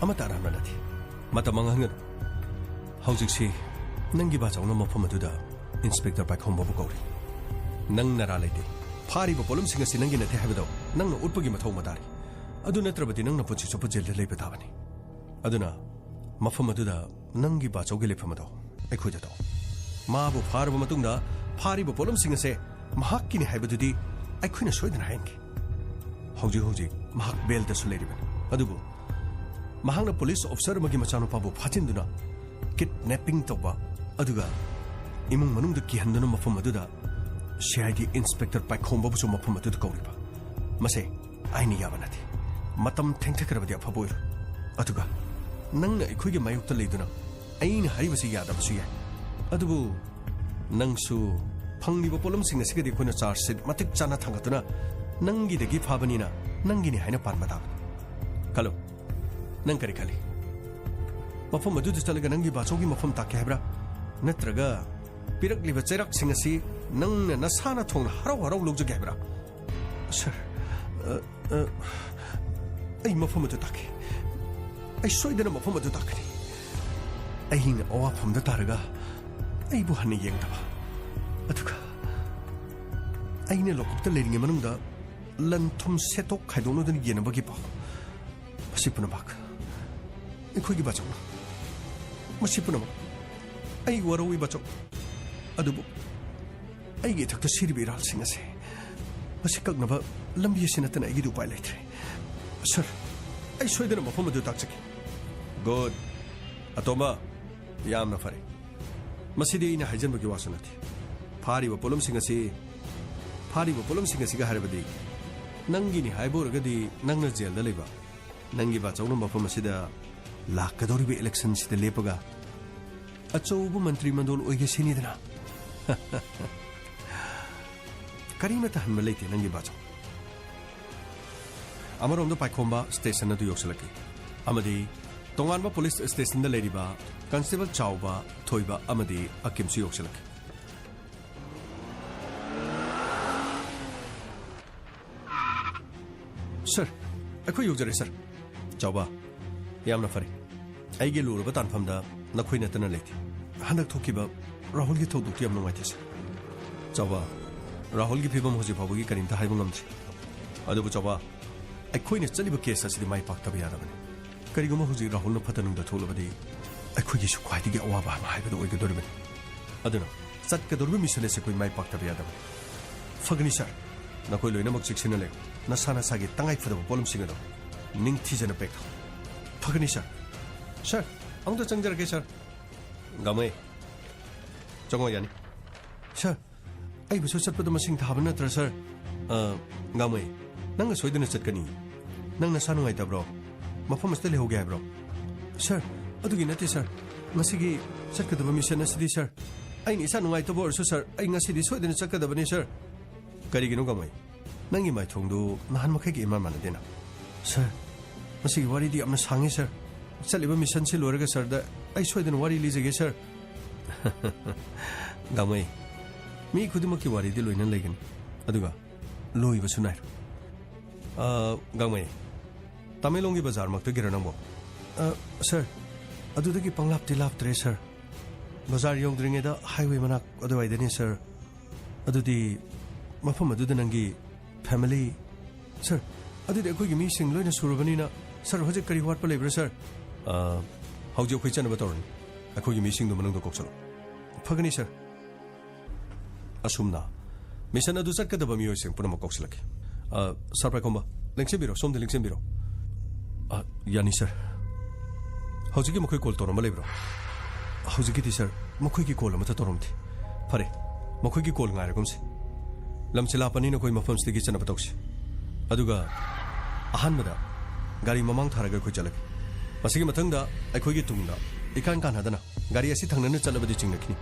amata ramnati matamang hangan haujiksi nangi ba chawna mafam aduda inspector pai khomba bu kawri nang nara laite phariba polum singa sinangi na the habado nang na utpagi mathau madari adu natrabadi nang na puchi chopu jel lei betawani aduna mafam aduda nangi ba chawge le famado ai khoja to ma bu pharba matungda phariba polum singa se mahakki ni habadudi ai khoina soidana hainki hauji mahak bel da suleiriban adubu mahangna police officer magi machano pabu phachinduna kidnapping toba aduga imung manungda ki handuna mafam aduda CID inspector pai khomba bu mafam aduda kawriba mase aini yabanati matam thengthekrabadi afaboir aduga nangna ikhoige mayukta leiduna aina haribasi yadabasu ya adubu nangsu phangniba polom singa sigadi khona charge sheet matik chana thangatuna nangi degi phabanina nangi ni haina parmada kalo nang kari khali mafam adu distalaga nangi bachogi mafam takhe habra natraga pirak liba cherak singasi nangna nasana thong harau logje habra sir ai mafam adu takhe ai soidana mafam adu takhe ai hina owa pham da taraga ai bu hanni yeng daba aduka ꯑꯩꯅ ꯂꯣꯀꯞꯇ ꯂꯩꯔꯤꯉꯩ ꯃꯅꯨꯡꯗ ꯂꯟ ꯊꯨꯝ ꯁꯦꯠꯇꯣꯛ ꯈꯥꯏꯗꯣꯛꯅꯗꯨꯅ ꯌꯦꯟꯅꯕꯒꯤ ꯄꯥꯎ ꯃꯁꯤ ꯄꯨꯝꯅꯃꯛ ꯑꯩꯈꯣꯏꯒꯤ ꯕꯥꯆꯧꯅ ꯃꯁꯤ ꯄꯨꯝꯅꯃꯛ ꯑꯩ ꯋꯥꯔꯧꯏ ꯕꯥꯆꯧ ꯑꯗꯨꯕꯨ ꯑꯩꯒꯤ ꯏꯊꯛꯇ ꯁꯤꯔꯤꯕ ꯏꯔꯥꯜꯁꯤꯡ ꯑꯁꯤ ꯃꯁꯤ ꯀꯛꯅꯕ ꯂꯝꯕꯤ ꯑꯁꯤ ꯅꯠꯇꯅ ꯑꯩꯒꯤꯗꯤ ꯎꯄꯥꯏ ꯂꯩꯇ꯭ꯔꯦ ꯁꯔ ꯑꯩ ꯁꯣꯏꯗꯅ ꯃꯐꯝ ꯑꯗꯨ ꯇꯥꯛꯆꯒꯦ ꯒꯨꯗ ꯑꯇꯣꯝꯕ ꯌꯥꯝꯅ ꯐꯔꯦ ꯃꯁꯤꯗꯤ ꯑꯩꯅ ꯍꯥꯏꯖꯟꯕꯒꯤ ꯋꯥꯁꯨ ꯅꯠꯇꯦ ꯐꯥꯔꯤꯕ ꯄꯣꯠꯂꯝꯁꯤꯡ ꯑꯁꯤꯒ ꯍꯥꯏꯔꯕꯗꯤ ꯅꯪꯒꯤꯅꯤ ꯍꯥꯏꯕ ꯑꯣꯏꯔꯒꯗꯤ ꯅꯪꯅ ꯖꯦꯜꯗ ꯂꯩꯕ ꯅꯪꯒꯤ ꯕꯥꯆꯧꯅ ꯃꯐꯝ ꯑꯁꯤꯗ ꯂꯥꯛꯀꯗꯧꯔꯤꯕ ꯏꯂꯦꯛꯁꯟꯁꯤꯗ ꯂꯦꯞꯄꯒ ꯑꯆꯧꯕ ꯃꯟꯇ꯭ꯔꯤ ꯃꯟꯗꯣꯜ ꯑꯣꯏꯒꯦ ꯁꯤꯅꯤꯗꯅ ꯀꯔꯤꯃꯠꯇ ꯍꯟꯕ ꯂꯩꯇꯦ ꯅꯪꯒꯤ ꯕꯥꯆꯧ ꯑꯃꯔꯣꯝꯗ ꯄꯥꯏꯈꯣꯝꯕ ꯁ꯭ꯇꯦꯁꯟ ꯑꯗꯨ ꯌꯧꯁꯤꯜꯂꯛꯈꯤ ꯑꯃꯗꯤ ꯇꯣꯉꯥꯟꯕ ꯄꯨꯂꯤꯁ ꯁ꯭ꯇꯦꯁꯟꯗ ꯂꯩꯔꯤꯕ ꯀꯟꯁꯇꯦꯕꯜ ꯆꯥꯎꯕ ꯊꯣꯏꯕ ꯑꯃꯗꯤ ꯑꯀꯤꯝꯁꯨ ꯌꯧꯁꯤꯜꯂꯛꯈꯤ ꯁꯔ ꯑꯩꯈꯣꯏ ꯌꯧꯖꯔꯦ ꯁꯔ ꯆꯥꯎꯕ ꯌꯥꯝꯅ ꯐꯔꯦ ꯑꯩꯒꯤ ꯂꯨꯔꯕ ꯇꯥꯟꯐꯝꯗ ꯅꯈꯣꯏ ꯅꯠꯇꯅ ꯂꯩꯇꯦ ꯍꯟꯗꯛ ꯊꯣꯛꯈꯤꯕ ꯔꯥꯍꯨꯜꯒꯤ ꯊꯧꯗꯣꯛꯇꯨ ꯌꯥꯝ ꯅꯨꯡꯉꯥꯏꯇꯦ ꯁꯔ ꯆꯥꯎꯕ ꯔꯥꯍꯨꯜꯒꯤ ꯐꯤꯕꯝ ꯍꯧꯖꯤꯛ ꯐꯥꯎꯕꯒꯤ ꯀꯔꯤꯝꯇ ꯍꯥꯏꯕ ꯉꯝꯗ꯭ꯔꯤ ꯑꯗꯨꯕꯨ ꯆꯥꯎꯕ ꯑꯩꯈꯣꯏꯅ ꯆꯠꯂꯤꯕ ꯀꯦꯁ ꯑꯁꯤꯗꯤ ꯃꯥꯏ ꯄꯥꯛꯇꯕ ꯌꯥꯗꯕꯅꯤ ꯀꯔꯤꯒꯨꯝꯕ ꯍꯧꯖꯤꯛ ꯔꯥꯍꯨꯜꯅ ꯐꯠꯇ ꯅꯨꯡꯗ ꯊꯣꯛꯂꯕꯗꯤ ꯑꯩꯈꯣꯏꯒꯤꯁꯨ ꯈ꯭ꯋꯥꯏꯗꯒꯤ ꯑꯋꯥꯕ ꯑꯃ ꯍꯥꯏꯕꯗꯨ ꯑꯣꯏꯒꯗꯧꯔꯤꯕꯅꯤ ꯑꯗꯨꯅ ꯆꯠꯀꯗꯧꯔꯤꯕ ꯃꯤꯁꯟ ꯑꯁꯤ ꯑꯩꯈꯣই ꯃꯥꯏ ꯄꯥꯛꯇꯕ ꯌꯥꯗꯕꯅꯤ ꯐꯒꯅꯤ ꯁꯔ ꯅꯈꯣꯏ ꯂꯣꯏꯅꯃꯛ ꯆꯦꯛꯁꯤꯟꯅ ꯂꯩ ꯅꯁꯥ ꯅꯁꯥꯒꯤ ꯇꯉꯥꯏꯐꯗꯕ ꯄꯣꯠꯂꯝꯁꯤꯡ ꯑꯗꯨ ꯅꯤꯡꯊꯤꯖꯅ ꯄꯦꯛ ꯇꯧ ꯐꯒꯅꯤ ꯁꯔ ꯑꯃꯨꯛꯇ ꯆꯪꯖꯔꯒꯦ ꯁꯔ ꯒꯥꯃꯩ ꯆꯪꯉꯣ ꯌꯥꯅꯤ ꯁꯔ ꯑꯩꯕꯨꯁꯨ ꯆꯠꯄꯗ ꯃꯁꯤꯡ ꯊꯥꯕ ꯅꯠꯇ꯭ꯔ ꯁꯔ ꯒꯥꯃꯩ ꯅꯪꯅ ꯁꯣꯏꯗꯅ ꯆꯠꯀꯅꯤ ꯅꯪ ꯅꯁꯥ ꯅꯨꯡꯉꯥꯏꯇꯕ꯭ꯔꯣ ꯃꯐꯝ ꯑꯁꯤꯗ ꯂꯩꯍꯧꯒꯦ ꯍꯥꯏꯕ꯭ꯔꯣ ꯁꯔ ꯑꯗꯨꯒꯤ ꯅꯠꯇꯦ ꯁꯔ ꯉꯁꯤꯒꯤ ꯆꯠꯀꯗꯕ ꯃꯤꯁꯟ ꯑꯁꯤꯗꯤ ꯁꯔ ꯑꯩꯅ ꯏꯁꯥ ꯅꯨꯡꯉꯥꯏꯇꯕ ꯑꯣꯏꯔꯁꯨ ꯁꯔ ꯑꯩ ꯉꯁꯤꯗꯤ ꯁꯣꯏꯗꯅ ꯆꯠꯀꯗꯕꯅꯤ ꯁꯔ ꯀꯔꯤꯒꯤꯅꯣ ꯒꯥꯃꯩ ꯅꯪꯒꯤ ꯃꯥꯏꯊꯣꯡꯗꯨ ꯅꯍꯥꯟ ꯃꯈꯩꯒꯤ ꯏꯃꯥꯟ ꯃꯥꯟꯅꯗꯦꯅ ꯁꯔ ꯃꯁꯤꯒꯤ ꯋꯥꯔꯤꯗꯤ ꯌꯥꯝꯅ ꯁꯥꯡꯉꯤ ꯁꯔ ꯆꯠꯂꯤꯕ ꯃꯤꯁꯟꯁꯤ ꯂꯣꯏꯔꯒ ꯁꯔꯗ ꯑꯩ ꯁꯣꯏꯗꯅ ꯋꯥꯔꯤ ꯂꯤꯖꯒꯦ ꯁꯔ ꯒꯥꯃꯩ ꯃꯤ ꯈꯨꯗꯤꯡꯃꯛꯀꯤ ꯋꯥꯔꯤꯗꯤ ꯂꯣꯏꯅ ꯂꯩꯒꯅꯤ ꯑꯗꯨꯒ ꯂꯣꯏꯕꯁꯨ ꯅꯥꯏꯔꯣ ꯒꯥꯃꯩ ꯇꯃꯦꯡꯂꯣꯡꯒꯤ ꯕꯖꯥꯔꯃꯛꯇꯒꯤꯔ ꯅꯪꯕꯣ ꯁꯔ ꯑꯗꯨꯗꯒꯤ ꯄꯪꯂꯥꯞꯇꯤ ꯂꯥꯞꯇ꯭ꯔꯦ ꯁꯔ ꯕꯖꯥꯔ ꯌꯧꯗ꯭ꯔꯤꯉꯩꯗ ꯍꯥꯏꯋꯦ ꯃꯅꯥꯛ ꯑꯗꯨꯋꯥꯏꯗꯅꯤ ꯁꯔ ꯑꯗꯨꯗꯤ ꯃꯐꯝ ꯑꯗꯨꯗ ꯅꯪꯒꯤ ꯐꯦꯃꯤꯂꯤ ꯁꯔ ꯑꯗꯨꯗꯤ ꯑꯩꯈꯣꯏꯒꯤ ꯃꯤꯁꯤꯡ ꯂꯣꯏꯅ ꯁꯨꯔꯕꯅꯤꯅ ꯁꯔ ꯍꯧꯖꯤꯛ ꯀꯔꯤ ꯋꯥꯠꯄ ꯂꯩꯕ꯭ꯔꯥ ꯁꯔ ꯍꯧꯖꯤꯛ ꯑꯩꯈꯣꯏ ꯆꯠꯅꯕ ꯇꯧꯔꯅꯤ ꯑꯩꯈꯣꯏꯒꯤ ꯃꯤꯁꯤꯡꯗꯨ ꯃꯅꯨꯡꯗ ꯀꯣꯛꯁꯜꯂꯣ ꯐꯒꯅꯤ ꯁꯔ ꯑꯁꯨꯝꯅ ꯃꯤꯁꯟ ꯑꯗꯨ ꯆꯠꯀꯗꯕ ꯃꯤꯑꯣꯏꯁꯤꯡ ꯄꯨꯝꯅꯃꯛ ꯀꯧꯁꯤꯜꯂꯛꯈꯤ ꯁꯔ ꯄꯥꯏꯈꯣꯝꯕ ꯂꯦꯡꯁꯤꯟꯕꯤꯔꯣ ꯁꯣꯝꯗ ꯂꯦꯡꯁꯤꯟꯕꯤꯔꯣ ꯌꯥꯅꯤ ꯁꯔ ꯍꯧꯖꯤꯛꯀꯤ ꯃꯈꯣꯏ ꯀꯣꯜ ꯇꯧꯔꯝꯕ ꯂꯩꯕ꯭ꯔꯣ ꯍꯧꯖꯤꯛꯀꯤꯗꯤ ꯁꯔ ꯃꯈꯣꯏꯒꯤ ꯀꯣꯜ ꯑꯃꯠꯇ ꯇꯧꯔꯝꯗꯦ ꯐꯔꯦ ꯃꯈꯣꯏꯒꯤ ꯀꯣꯜ ꯉꯥꯏꯔꯒꯨꯝꯁꯤ ꯂꯝꯁꯤ ꯂꯥꯞꯄꯅꯤꯅ ꯑꯩꯈꯣꯏ ꯃꯐꯝꯁꯤꯗꯒꯤ ꯆꯠꯅꯕ ꯇꯧꯁꯤ ꯑꯗꯨꯒ ꯑꯍꯥꯟꯕꯗ ꯒꯥꯔꯤ ꯃꯃꯥꯡ ꯊꯥꯔꯒ ꯑꯩꯈꯣꯏ ꯆꯠꯂꯒꯦ ꯃꯁꯤꯒꯤ ꯃꯊꯪꯗ ꯑꯩꯈꯣꯏꯒꯤ ꯇꯨꯡꯗ ꯏꯀꯥꯟ ꯀꯥꯟꯅꯗꯅ ꯒꯥꯔꯤ ꯑꯁꯤ ꯊꯪꯅꯅ ꯆꯠꯂꯕꯗꯤ ꯆꯤꯡꯅꯈꯤꯅꯤ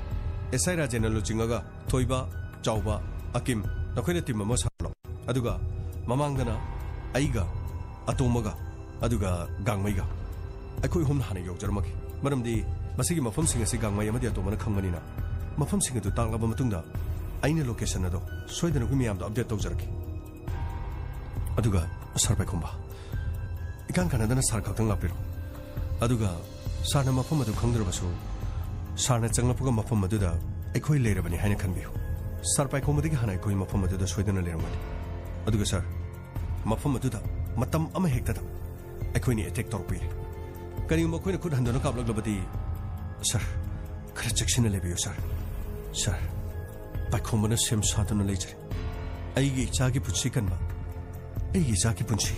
ꯑꯦꯁ ꯑꯥꯏ ꯔꯥꯖꯦꯟꯅ ꯂꯨꯆꯤꯡꯉꯒ ꯊꯣꯏꯕ ꯆꯥꯎꯕ ꯑꯀꯤꯝ ꯅꯈꯣꯏꯅ ꯇꯤꯝ ꯑꯃ ꯁꯥꯔꯣ ꯑꯗꯨꯒ ꯃꯃꯥꯡꯗꯅ ꯑꯩꯒ ꯑꯇꯣꯝꯕꯒ ꯑꯗꯨꯒ ꯒꯥꯡꯃꯩꯒ ꯑꯩꯈꯣꯏ ꯑꯍꯨꯝꯅ ꯍꯥꯟꯅ ꯌꯧꯖꯔꯝꯃꯒꯦ ꯃꯔꯝꯗꯤ ꯃꯁꯤꯒꯤ ꯃꯐꯝꯁꯤꯡ ꯑꯁꯤ ꯒꯥꯡꯃꯩ ꯑꯃꯗꯤ ꯑꯇꯣꯝꯕꯅ ꯈꯪꯕꯅꯤꯅ ꯃꯐꯝꯁꯤꯡ ꯑꯗꯨ ꯇꯥꯛꯂꯕ ꯃꯇꯨꯡꯗ ꯑꯩꯅ ꯂꯣꯀꯦꯁꯟ ꯑꯗꯣ ꯁꯣꯏꯗꯅ ꯑꯩꯈꯣꯏ ꯃꯌꯥꯝꯗ ꯑꯞꯗꯦꯠ ꯇꯧꯖꯔꯛꯀꯦ ꯑꯗꯨꯒ ꯁꯔ ꯄꯥꯏꯈꯣꯝꯕ ꯏꯀꯥꯟ ꯀꯥꯟꯅꯗꯅ ꯁꯥꯔ ꯈꯛꯇꯪ ꯂꯥꯛꯄꯤꯔꯣ ꯑꯗꯨꯒ ꯁꯥꯔꯅ ꯃꯐꯝ ꯑꯗꯨ ꯈꯪꯗ꯭ꯔꯕꯁꯨ ꯁꯥꯔꯅ ꯆꯪꯂꯛꯄꯒ ꯃꯐꯝ ꯑꯗꯨꯗ ꯑꯩꯈꯣꯏ ꯂꯩꯔꯕꯅꯤ ꯍꯥꯏꯅ ꯈꯟꯕꯤꯌꯨ ꯁꯥꯔ ꯄꯥꯏꯈꯣꯝꯕꯗꯒꯤ ꯍꯥꯟꯅ ꯑꯩꯈꯣꯏ ꯃꯐꯝ ꯑꯗꯨꯗ ꯁꯣꯏꯗꯅ ꯂꯩꯔꯝꯒꯅꯤ ꯑꯗꯨꯒ ꯁꯥꯔ ꯃꯐꯝ ꯑꯗꯨꯗ ꯃꯇꯝ ꯑꯃ ꯍꯦꯛꯇꯗ ꯑꯩꯈꯣꯏꯅ ꯑꯦꯇꯦꯛ ꯇꯧꯔꯛꯄ ꯌꯥꯏ ꯀꯔꯤꯒꯨꯝꯕ ꯑꯩꯈꯣꯏꯅ ꯈꯨꯠ ꯍꯟꯗꯨꯅ ꯀꯥꯞꯂꯛꯂꯕꯗꯤ ꯁꯥꯔ ꯈꯔ ꯆꯦꯛꯁꯤꯟꯅ ꯂꯩꯕꯤꯌꯨ ꯁꯥꯔ ꯄꯥꯏꯈꯣꯝꯕꯅ ꯁꯦꯝ ꯁꯥꯗꯨꯅ ꯂꯩꯖꯔꯦ ꯑꯩꯒꯤ ꯏꯆꯥꯒꯤ ꯄꯨꯟꯁꯤ ꯀꯟꯕ ꯑꯩꯒꯤ ꯏꯆꯥꯒꯤ ꯄꯨꯟꯁꯤ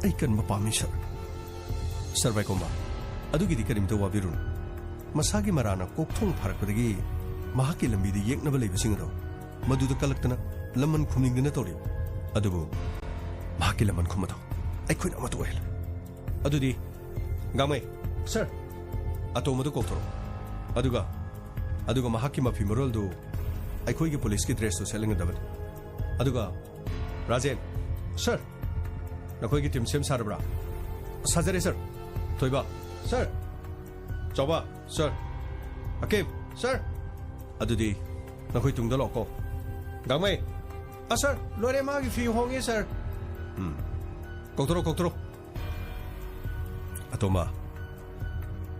ꯑꯩ ꯀꯟꯕ ꯄꯥꯝꯃꯤ ꯁꯥꯔ ꯄꯥꯏꯈꯣꯝꯕ ꯑꯗꯨꯒꯤꯗꯤ ꯀꯔꯤꯝꯇ ꯋꯥꯕꯤꯔꯨꯅꯨ ꯃꯁꯥꯒꯤ ꯃꯔꯥꯅ ꯀꯣꯛꯊꯣꯡ ꯐꯥꯔꯛꯄꯗꯒꯤ ꯃꯍꯥꯛꯀꯤ ꯂꯝꯕꯤꯗ ꯌꯦꯛꯅꯕ ꯂꯩꯕꯁꯤꯡ ꯑꯗꯣ ꯃꯗꯨꯗ ꯀꯜꯂꯛꯇꯅ ꯂꯃꯟ ꯈꯨꯝꯅꯤꯡꯗꯅ ꯇꯧꯔꯤ ꯑꯗꯨꯕꯨ ꯃꯍꯥꯛꯀꯤ ꯂꯃꯟ ꯈꯨꯝꯕꯗꯣ ꯑꯩꯈꯣꯏꯅ ꯑꯃꯠꯇ ꯑꯣꯏꯍꯜꯂꯦ ꯑꯗꯨꯗꯤ ꯒꯥꯡꯃꯩ ꯁꯔ ꯑꯇꯣꯝꯕꯗꯨ ꯀꯧꯊꯣꯔꯛꯑꯣ ꯑꯗꯨꯒ ꯃꯍꯥꯛꯀꯤ ꯃꯐꯤ ꯃꯔꯣꯜꯗꯨ ꯑꯩꯈꯣꯏꯒꯤ ꯄꯨꯂꯤꯁꯀꯤ ꯗ꯭ꯔꯦꯁꯇꯨ ꯁꯦꯠꯍꯟꯒꯗꯕꯅꯤ ꯑꯗꯨꯒ ꯔꯥꯖꯦꯟ ꯁꯔ ꯅꯈꯣꯏꯒꯤ ꯇꯤꯝ ꯁꯦꯝ ꯁꯥꯔꯕ꯭ꯔꯥ ꯁꯥꯖꯔꯦ ꯁꯔ ꯊꯣꯏꯕ ꯁꯔ ꯆꯥꯎꯕ ꯁꯔ ꯑꯀꯤꯝ ꯁꯔ ꯑꯗꯨꯗꯤ ꯅꯈꯣꯏ ꯇꯨꯡꯗ ꯂꯥꯛꯑꯣ ꯒꯥꯡꯃꯩ ꯁꯔ ꯂꯣꯏꯔꯦ ꯃꯥꯒꯤ ꯐꯤ ꯍꯣꯡꯉꯦ ꯁꯔ ꯀꯧꯊꯣꯔꯛꯑꯣ ꯑꯇꯣꯝꯕ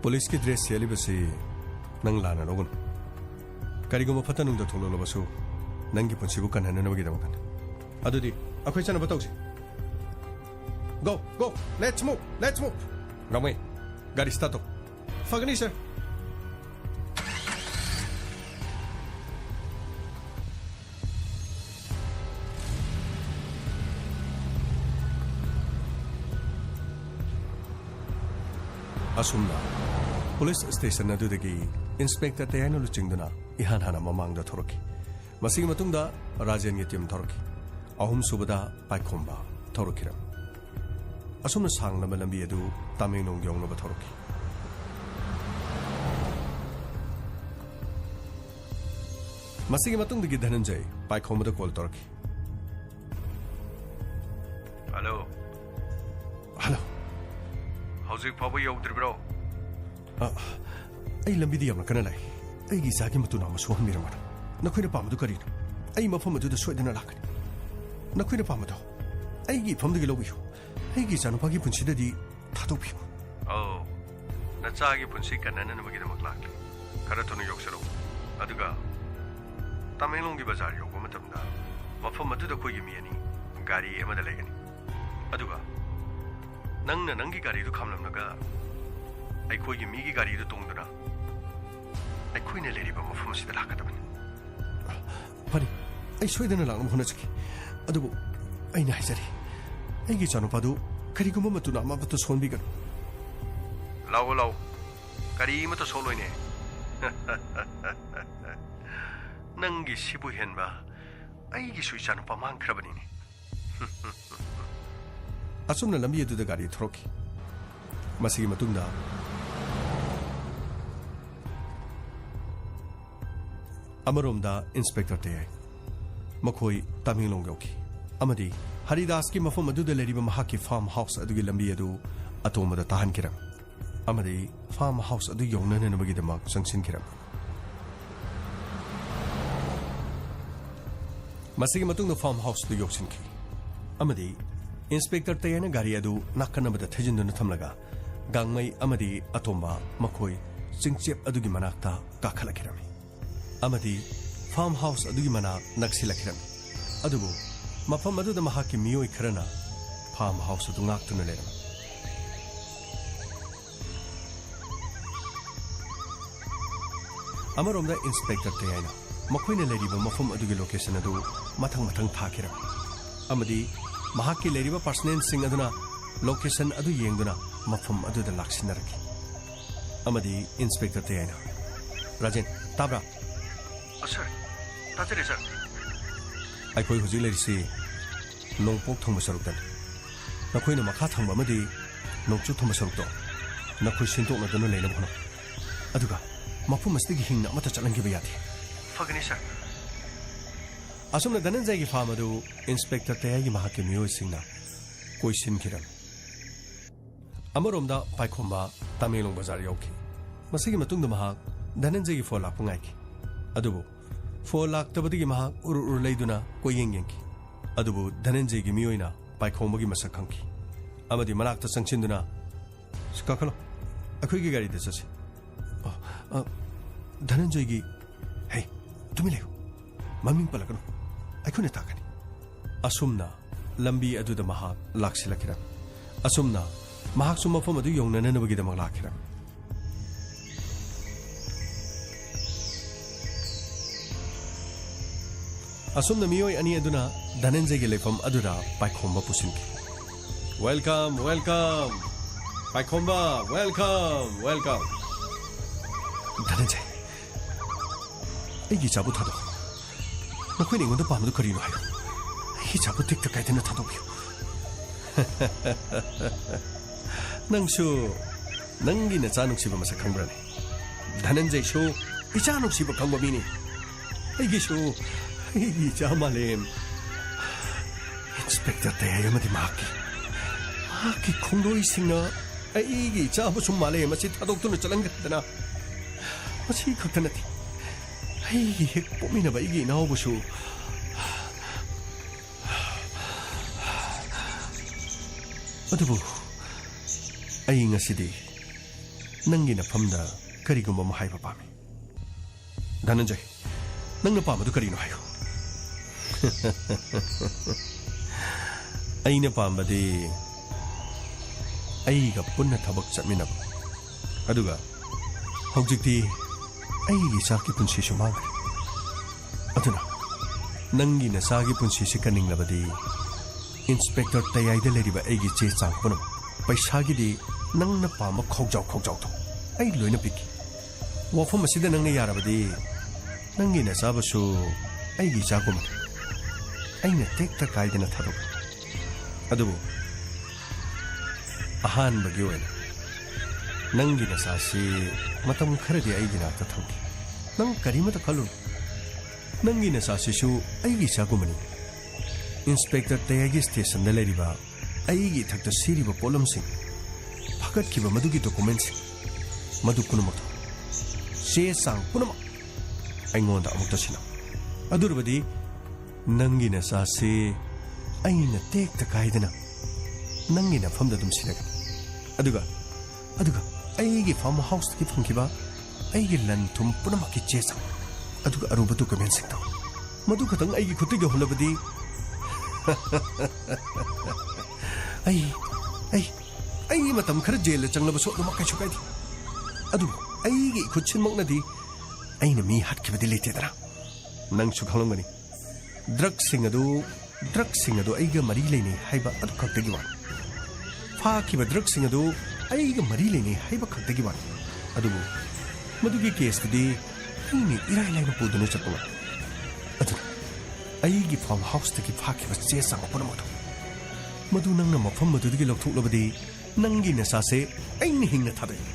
ꯄꯨꯂꯤꯁꯀꯤ ꯗ꯭ꯔꯦꯁ ꯁꯦꯠꯂꯤꯕꯁꯤ ꯅꯪ ꯂꯥꯟꯅ ꯂꯧꯒꯅꯨ ꯀꯔꯤꯒꯨꯝꯕ ꯐꯠꯇ ꯅꯨꯡꯗ ꯊꯣꯛꯂꯛꯂꯕꯁꯨ नंगी पुंसीबु कन्हननबगिदमकन अदुदि अखोय चनब तौसी गो गो लेट्स मूव गामई गाड़ी स्टार्ट फगनी सर असुमना पुलिस स्टेशन अदुदगी इंस्पेक्टर तयाना लुचिंगदना इहान हाना ममांगदा थोरकी मसिगी मतुंगदा राजेन गी टीम थोरकी अहुम सुबदा पाइखोंबा थोरकीरम असुमना सांगलम लंबी अदु तामेंगलोंग यौनब थोरकी मसिगी मतुंगदगी धनंजय पाइखोंबदा कॉल थोरकी हेलो हौजिक फावबा यौद्रिब्रो आई लंबीदी यमना कना लाई अईगी जागी मतुना म सोहनमिरमना नखोइना पामदु करिनो आई मफम अदुदा सोइदना लाकनी नखोइना पामदो अईगी फमदगी लौबियो अईगी जानुपागी पुंसिददी थादोबियो नचागी पुंसि कन्नननबगिदमक लाकले खरा थुनु योक्सरो अदुगा तामेंगलोंगी बाजार योगो मतमदा मफम अदुदा कोइगी मियानी गाड़ी एमदा लेगनी अदुगा नंगना नंगी गाड़ी खामलमनगा अखोई मीगी गाड़ी तोंगदना अखोइने लेरिबा मफम सिदा लाकदबनी फरी आई सोइदना लांगम होनचकी अदुबु अइना हाइजरी अइगी चानुपादु करिगुम मतुना अमाबत सोनबिगन लाओ करी मत सोलोइने नंगी सिबु हेनबा अइगी सुइचानुपा मांखरबनिने असुमना लंबी अदुदा गाड़ी थोरकी मसिगी मतुंगदा अमरोमदा इंस्पेक्टर तयाई मखोई तामेंगलोंग यौकी अमदी हरिदास की मफम अदुदा लेरिबा महाकी फार्म हाउस अदुगी लंबी अदु अतोमदा ताहनकिरम अमदी फार्म हाउस अदु यौनननबगिदमक संगसिनकिरम मसिगी मतुंगदा फार्म हाउस दु योक्सिनकी अमदी इंस्पेक्टर तयाना गाड़ी अदु नाकनबदा थेजिनदुना थमलगा गांगमई अमदी अतोंबा मखोई चिंगचेप अदुगी मनाक्ता काखलकिरमी अमदी फार्म हाउस अदुगी मनाक नक्सिलकिरमी अदुबु मफम अदुदा महाकी मियोई खरना फार्म हाउस अदु ngaktuna लेरम अमरोमदा इंस्पेक्टर तयाना मखोइना लेरिबा मफम अदुगी लोकेशन अदु मथंग मथंग थाकिरम अमदी महाकी लेरिबा पर्सनल सिंग अदुना लोकेशन अदु येंगदुना मफम अदुदा लाक्सिनरकी अमदी इंस्पेक्टर तयाना राजेन ताब्रा सर ताजरे सर अखोई हुजी लेरिसी नोंपोक थंब सरुकदन नखोइना मखा थंब अमदी नोंचु थंब सरुकदो नखोइ सिंतोकनदुना लेनब होनो अदुगा मफम मस्तिगी हिंगना अमता चलंगिबा यादे फगनी सर असुमना धनंजय की फार्म अदु इंस्पेक्टर तयागी महाकी मियोई सिंगना कोइसिनकिरम अमरोमदा पाइखोंबा तामेंगलोंग बाजार यौकी मसिगी मतुंगदा महाक धनंजय की फोन लापुंगाइकी अदुबु फोन लाक्तबदगी महाक उर लेदुना कोयेंगेंकी अदुबु धनंजय की मियोइना पाइखोंबगी मसक खंकी अमदी मनाक्ता संगसिनदुना काखलो अखोइगी गाड़ी दा चसे धनंजय की हे तुमी लेयो ममिंग पलकनो अखोने ताकनी असुमना लंबी अदुदा महाक लाक्सिलकिरम असुमना महाक सुमफम अदु यौनननबगिदमक लाकिरम असुमना मियोई अनि अदुना धनंजय के लेफम अदुरा पाइखोंबा पुसिनकी वेलकम पाइखोंबा वेलकम धनंजय एगी चाबु थादो नखोइ निंगोंदा पामदु करिनो हायो एगी चाबु टिकटा काइदना थादोबियो नंसु नंगी नचा नुक्सिबा मसक खंब्राने धनंजय सो इचा नुक्सिबा खंबा मिनी एगी चा मालेम इंस्पेक्टर तयाई अमदी माकी खुंदोई सिंगना एगी चाबु सुम मालेम मसि थादोक्तुना चलंगदना मसि खक्तनति एगी हेक पोमिनबा एगी नावबुसु अदुबु अई ngasiदी नंगी नफमदा करिगुम हाइबा पामी धनंजय नंगना पामदु करिनो हायो ꯑꯩꯅ ꯄꯥꯝꯕꯗꯤ ꯑꯩꯒ ꯄꯨꯟꯅ ꯊꯕꯛ ꯆꯠꯃꯤꯟꯅꯕ ꯑꯗꯨꯒ ꯍꯧꯖꯤꯛꯇꯤ ꯑꯩꯒꯤ ꯏꯆꯥꯒꯤ ꯄꯨꯟꯁꯤꯁꯨ ꯃꯥꯡꯈ꯭ꯔꯦ ꯑꯗꯨꯅ ꯅꯪꯒꯤ ꯅꯆꯥꯒꯤ ꯄꯨꯟꯁꯤꯁꯤ ꯀꯟꯅꯤꯡꯂꯕꯗꯤ ꯏꯟꯁꯄꯦꯛꯇꯔ ꯇꯌꯥꯏꯗ ꯂꯩꯔꯤꯕ ꯑꯩꯒꯤ ꯆꯦ ꯆꯥꯡ ꯄꯨꯝꯅꯃꯛ ꯄꯩꯁꯥꯒꯤꯗꯤ ꯅꯪꯅ ꯄꯥꯝꯕ ꯈꯧꯖꯥꯎꯗꯣ ꯑꯩ ꯂꯣꯏꯅ ꯄꯤꯈꯤ ꯋꯥꯐꯝ ꯑꯁꯤꯗ ꯅꯪꯅ ꯌꯥꯔꯕꯗꯤ ꯅꯪꯒꯤ ꯅꯆꯥꯕꯨꯁꯨ ꯑꯩꯒꯤ ꯏꯆꯥꯒꯨꯝꯕꯅꯤ ꯑꯩꯅ ꯇꯦꯛꯇ ꯀꯥꯏꯗꯅ ꯊꯥꯗꯣꯛꯏ ꯑꯗꯨꯕꯨ ꯑꯍꯥꯟꯕꯒꯤ ꯑꯣꯏꯅ ꯅꯪꯒꯤ ꯅꯆꯥꯁꯤ ꯃꯇꯝ ꯈꯔꯗꯤ ꯑꯩꯒꯤ ꯅꯥꯛꯇ ꯊꯝꯈꯤ ꯅꯪ ꯀꯔꯤꯃꯠꯇ ꯈꯜꯂꯨꯅꯨ ꯅꯪꯒꯤ ꯅꯆꯥꯁꯤꯁꯨ ꯑꯩꯒꯤ ꯏꯆꯥꯒꯨꯝꯕꯅꯤ ꯏꯟꯁꯄꯦꯛꯇꯔ ꯇꯌꯥꯏꯒꯤ ꯁ꯭ꯇꯦꯁꯟꯗ ꯂꯩꯔꯤꯕ ꯑꯩꯒꯤ ꯏꯊꯛꯇ ꯁꯤꯔꯤꯕ ꯄꯣꯠꯂꯝꯁꯤꯡ ꯐꯒꯠꯈꯤꯕ ꯃꯗꯨꯒꯤ ꯗꯣꯀꯨꯃꯦꯟꯠꯁꯤꯡ ꯃꯗꯨ ꯄꯨꯝꯅꯃꯛꯇꯣ ꯆꯦ ꯆꯥꯡ ꯄꯨꯝꯅꯃꯛ ꯑꯩꯉꯣꯟꯗ ꯑꯃꯨꯛꯇ ꯁꯤꯟꯅꯧ ꯑꯗꯨꯔꯕꯗꯤ ꯅꯪꯒꯤ ꯅꯆꯥꯁꯤ ꯑꯩꯅ ꯇꯦꯛꯇ ꯀꯥꯏꯗꯅ ꯅꯪꯒꯤ ꯅꯐꯝꯗ ꯑꯗꯨꯝ ꯁꯤꯟꯅꯒꯅꯤ ꯑꯗꯨꯒ ꯑꯩꯒꯤ ꯐꯥꯔꯝ ꯍꯥꯎꯁꯇꯒꯤ ꯐꯪꯈꯤꯕ ꯑꯩꯒꯤ ꯂꯟ ꯊꯨꯝ ꯄꯨꯝꯅꯃꯛꯀꯤ ꯆꯦ ꯆꯥꯡ ꯑꯗꯨꯒ ꯑꯔꯨꯕ ꯗꯣꯀꯨꯃꯦꯟꯠꯁꯤꯡꯗꯣ ꯃꯗꯨ ꯈꯛꯇꯪ ꯑꯩꯒꯤ ꯈꯨꯠꯇꯒꯤ ꯌꯧꯍꯜꯂꯕꯗꯤ ꯑꯩ ꯃꯇꯝ ꯈꯔ ꯖꯦꯜꯗ ꯆꯪꯂꯕꯁꯨ ꯑꯗꯨꯃꯛ ꯀꯩꯁꯨ ꯀꯥꯏꯗꯦ ꯑꯗꯨꯕꯨ ꯑꯩꯒꯤ ꯈꯨꯠꯁꯤꯟꯃꯛꯅꯗꯤ ꯑꯩꯅ ꯃꯤ ꯍꯥꯠꯈꯤꯕꯗꯤ ꯂꯩꯇꯦꯗꯅ ꯅꯪꯁꯨ ꯈꯪꯂꯝꯒꯅꯤ ꯗ꯭ꯔꯒꯁꯤꯡ ꯑꯗꯨ ꯑꯩꯒ ꯃꯔꯤ ꯂꯩꯅꯩ ꯍꯥꯏꯕ ꯑꯗꯨ ꯈꯛꯇꯒꯤ ꯋꯥꯅꯤ ꯐꯥꯈꯤꯕ ꯗ꯭ꯔꯒꯁꯤꯡ ꯑꯗꯨ ꯑꯩꯒ ꯃꯔꯤ ꯂꯩꯅꯩ ꯍꯥꯏꯕ ꯈꯛꯇꯒꯤ ꯋꯥꯅꯤ ꯑꯗꯨꯕꯨ ꯃꯗꯨꯒꯤ ꯀꯦꯁꯇꯨꯗꯤ ꯑꯩꯅ ꯏꯔꯥꯏ ꯂꯥꯏꯅ ꯄꯨꯗꯨꯅ ꯆꯠꯄ ꯉꯝꯃꯤ ꯑꯗꯨꯅ ꯑꯩꯒꯤ ꯐꯥꯔꯝ ꯍꯥꯎꯁꯇꯒꯤ ꯐꯥꯈꯤꯕ ꯆꯦ ꯆꯥꯡ ꯄꯨꯝꯅꯃꯛꯇꯣ ꯃꯗꯨ ꯅꯪꯅ ꯃꯐꯝ ꯑꯗꯨꯗꯒꯤ ꯂꯧꯊꯣꯛꯂꯕꯗꯤ ꯅꯪꯒꯤ ꯅꯆꯥꯁꯦ ꯑꯩꯅ ꯍꯤꯡꯅ ꯊꯥꯗꯣꯛꯏ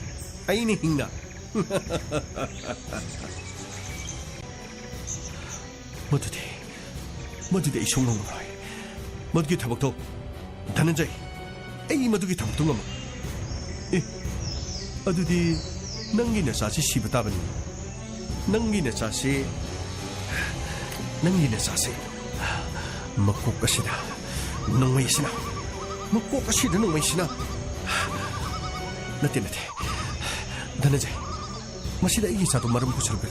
ꯑꯩꯅ ꯍꯤꯡꯅ मधुदे आई सुंग ngomroi मधुगी थबक तो धनंजय आई मधुगी थबक तो ngam ए अदुदी नंगी नसासी सिबताबनी नंगी नसासी मकोक असिदा नंगैसिना मकोक असिदा नंगैसिना नते धनंजय मसिदा आई सातो मरम पुछरबे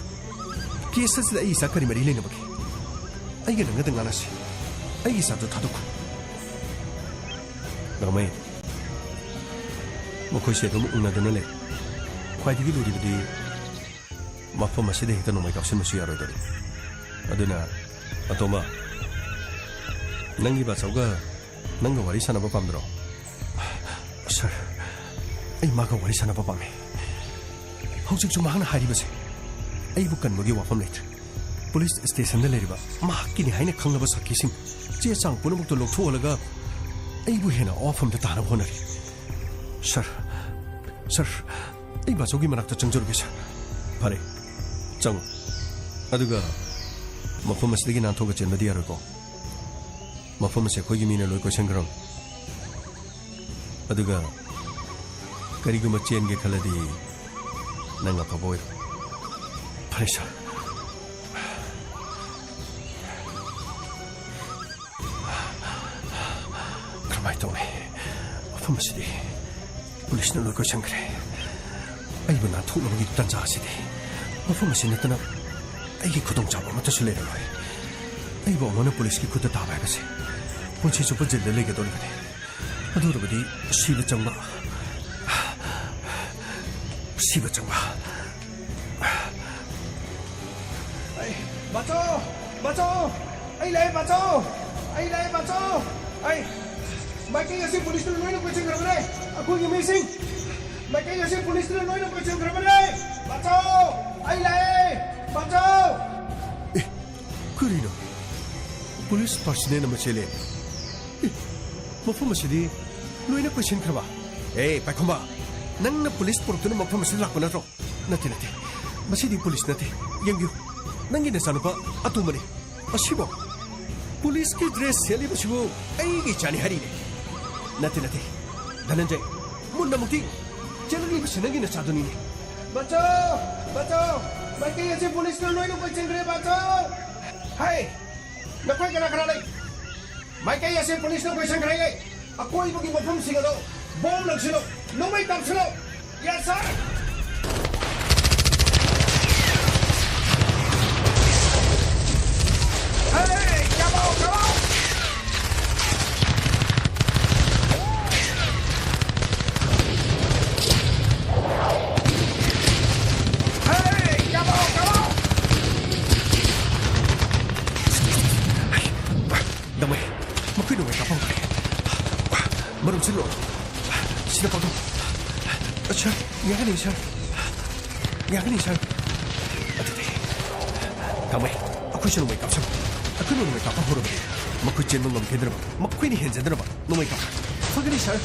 केससिदा आई साकरी मरी लेनबके ꯑꯩꯒ ꯅꯪꯒꯗ ꯉꯥꯟꯅꯁꯤ ꯑꯩꯒꯤ ꯏꯆꯥꯗꯣ ꯊꯥꯗꯣꯛꯈꯣ ꯔꯥꯃꯩ ꯃꯈꯣꯏꯁꯦ ꯑꯗꯨꯝ ꯎꯅꯗꯨꯅ ꯂꯩ ꯈ꯭ꯋꯥꯏꯗꯒꯤ ꯂꯨꯔꯤꯕꯗꯤ ꯃꯐꯝ ꯑꯁꯤꯗ ꯍꯦꯛꯇ ꯅꯣꯡꯃꯩ ꯀꯥꯞꯁꯤꯟꯕꯁꯨ ꯌꯥꯔꯣꯏꯗꯣꯔꯤ ꯑꯗꯨꯅ ꯑꯇꯣꯝꯕ ꯅꯪꯒꯤ ꯕꯥꯆꯧꯒ ꯅꯪꯒ ꯋꯥꯔꯤ ꯁꯥꯟꯅꯕ ꯄꯥꯝꯗ꯭ꯔꯣ ꯁꯔ ꯑꯩ ꯃꯥꯒ ꯋꯥꯔꯤ ꯁꯥꯟꯅꯕ ꯄꯥꯝꯃꯦ ꯍꯧꯖꯤꯛꯁꯨ ꯃꯍꯥꯛꯅ ꯍꯥꯏꯔꯤꯕꯁꯦ ꯑꯩꯕꯨ ꯀꯟꯕꯒꯤ ꯋꯥꯐꯝ ꯂꯩꯇ꯭ꯔꯦ पुलिस स्टेशन लेरिबा माकिनि हाइने खंगनबा साखिसिंग चे चांग पुनमुक्त लोकथोलगा अइबु हेना ऑफम द ताना होनरि सर अइ बासोगी मनाक्ता चंगजरुगे सर फरे चंग अदुगा मफम असदिगी नांथोगा चेनबदि यारोको मफम से खोगी मीना लोय क्वेश्चन करम अदुगा करिगुमा चेनगे खलदि नंगा फबोय फरे सर मफम असिदि पुलिसना लोय क्वेश्चन करे अइबु नाथोलबगी तंजा असिदि मफम असि नतना अइगी खुदोंग चाबा मतसु लेरलोय अइबु अमोना पुलिसकी खुदा ताबा हाइबसे पुंसि चुप जेलदा लेगदोरबदि अदुरबदि सिबा चंगबा अइ बचो अइ ले बचो अइ Making a simple little noise of which you're going to go missing. Making a simple little noise of which you're going to Bato! I lay! Bato! Curino Police person in a machine. Mofumacidi, Luina question Kraba. Eh, Pacoma. Nang the police put to the Mofamasila Conato. Nothing. Masidi police nothing. Young you. Nangi the Sanapa, Atumani. A shibo. Police kid dress, Sally Bashibo. Ay, Chani Harine. नते Dhananjay Munna मुक्ति चलनी बसनगी न साधुनी ने बचाओ मैं कहीं ऐसे police को लोई न कोई चल रहे बचाओ हाय न कोई करा नहीं मैं कहीं ऐसे पुलिस को कोई चल रहे कोई बुकी मफम सिंह दो बॉम्ब लग सिलो नो मैं कम सिलो यस सर हाय क्या मरुम सिलो सिदा पादो अच्छा यागनी सर यागनी सर अदे कामे अखुशन वे कापसम अखुनो वे कापा होरबे मखु चेन मंगम केद्रम मखुनी हेंजेद्रम नुमै का फगनी सर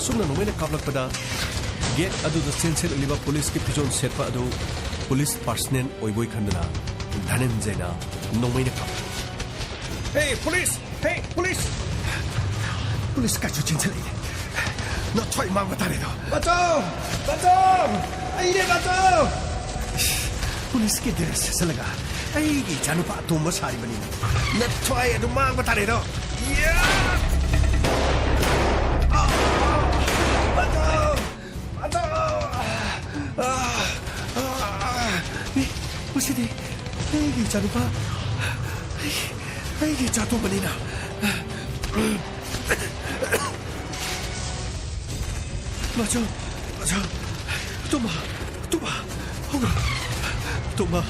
असुमना नोमेना कापलकपदा गेट अदुदा सेंसेल लिबा पुलिस की फिजोन सेटपा अदु पुलिस पर्सनल ओइबोय खंदना धनंजयना नोमेना काप हे पुलिस पुलिस का जो सेंसेल न थोय मांग बतारे दो बचाओ आइरे बचाओ पुलिस के ड्रेस से लगा आइगी जानुपा तुम सारी बनी न थोय अदु मांग बतारे दो Masih ni, jangan lupa, ini jatuh menina. Macam, tuma,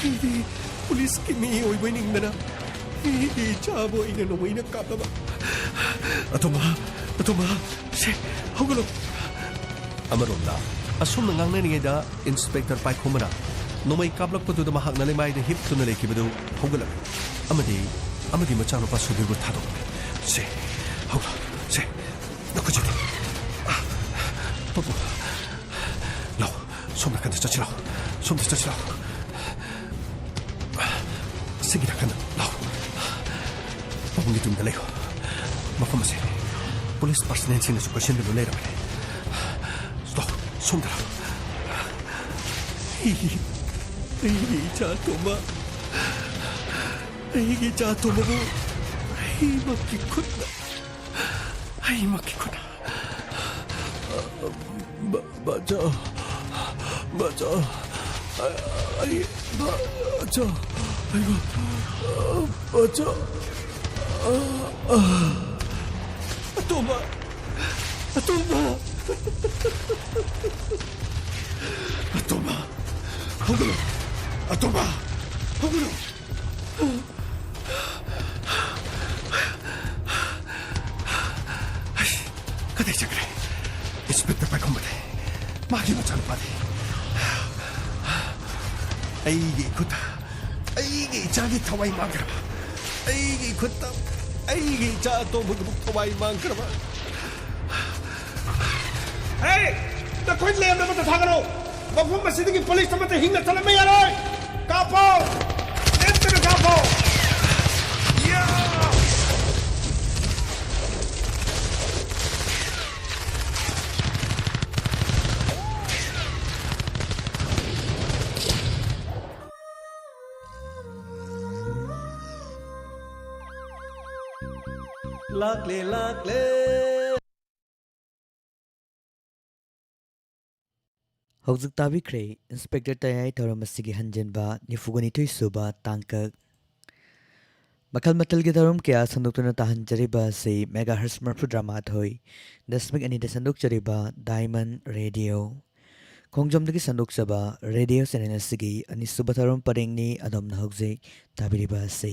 ini polis kimi oi winning mana, ini jabo ini no winning kapla ba. Tuma, se, hugalo. Amarunda, asum nangang ni ada inspector pai kumara. नोमै काबलक पदुद महाक नले माइदे hip तुन लेखिबदु होगलक अमदी मचानो पा सुदिगु थादो से होगा से नकुजे पपु लो सोमना कंद चचिलो सिगिना कंद लो पपुंगी तुम दलेको मफम से पुलिस पर्सनल सिन सु क्वेश्चन दु लेरा लो सोमदा Ini jatuh mak, ini jatuh mak, ini makikut, baca, Atoma, Atoma, Kadai cakre, inspector pai kombate, magi macam pade. Aigi kuta, aigi jadi thawai mangraba, aigi kuta, aigi jatuh begitu thawai mangraba. Hey, dah kau lem dah betul thangaro. Mafum masih di polis sama teh hingga salam ya roy. Kapo, ente na kapo. Ya. Lakle. Hौजक ताबिख्रे inspector Tayai थौरमसिगी हंजनबा निफुगनिथुई सुबा तांकक मखल मतल के धर्म के संदुक्तुना ताहंजरिबा से मेगाहर्ट्ज मरफु ड्रामाथोई 10.2 डायमंड रेडियो खोंजमदगी संदुक्सबा रेडियो चैनल सिगी अनिसुबा थौरम परेंगनी अदमना हौजक ताबिरिबा से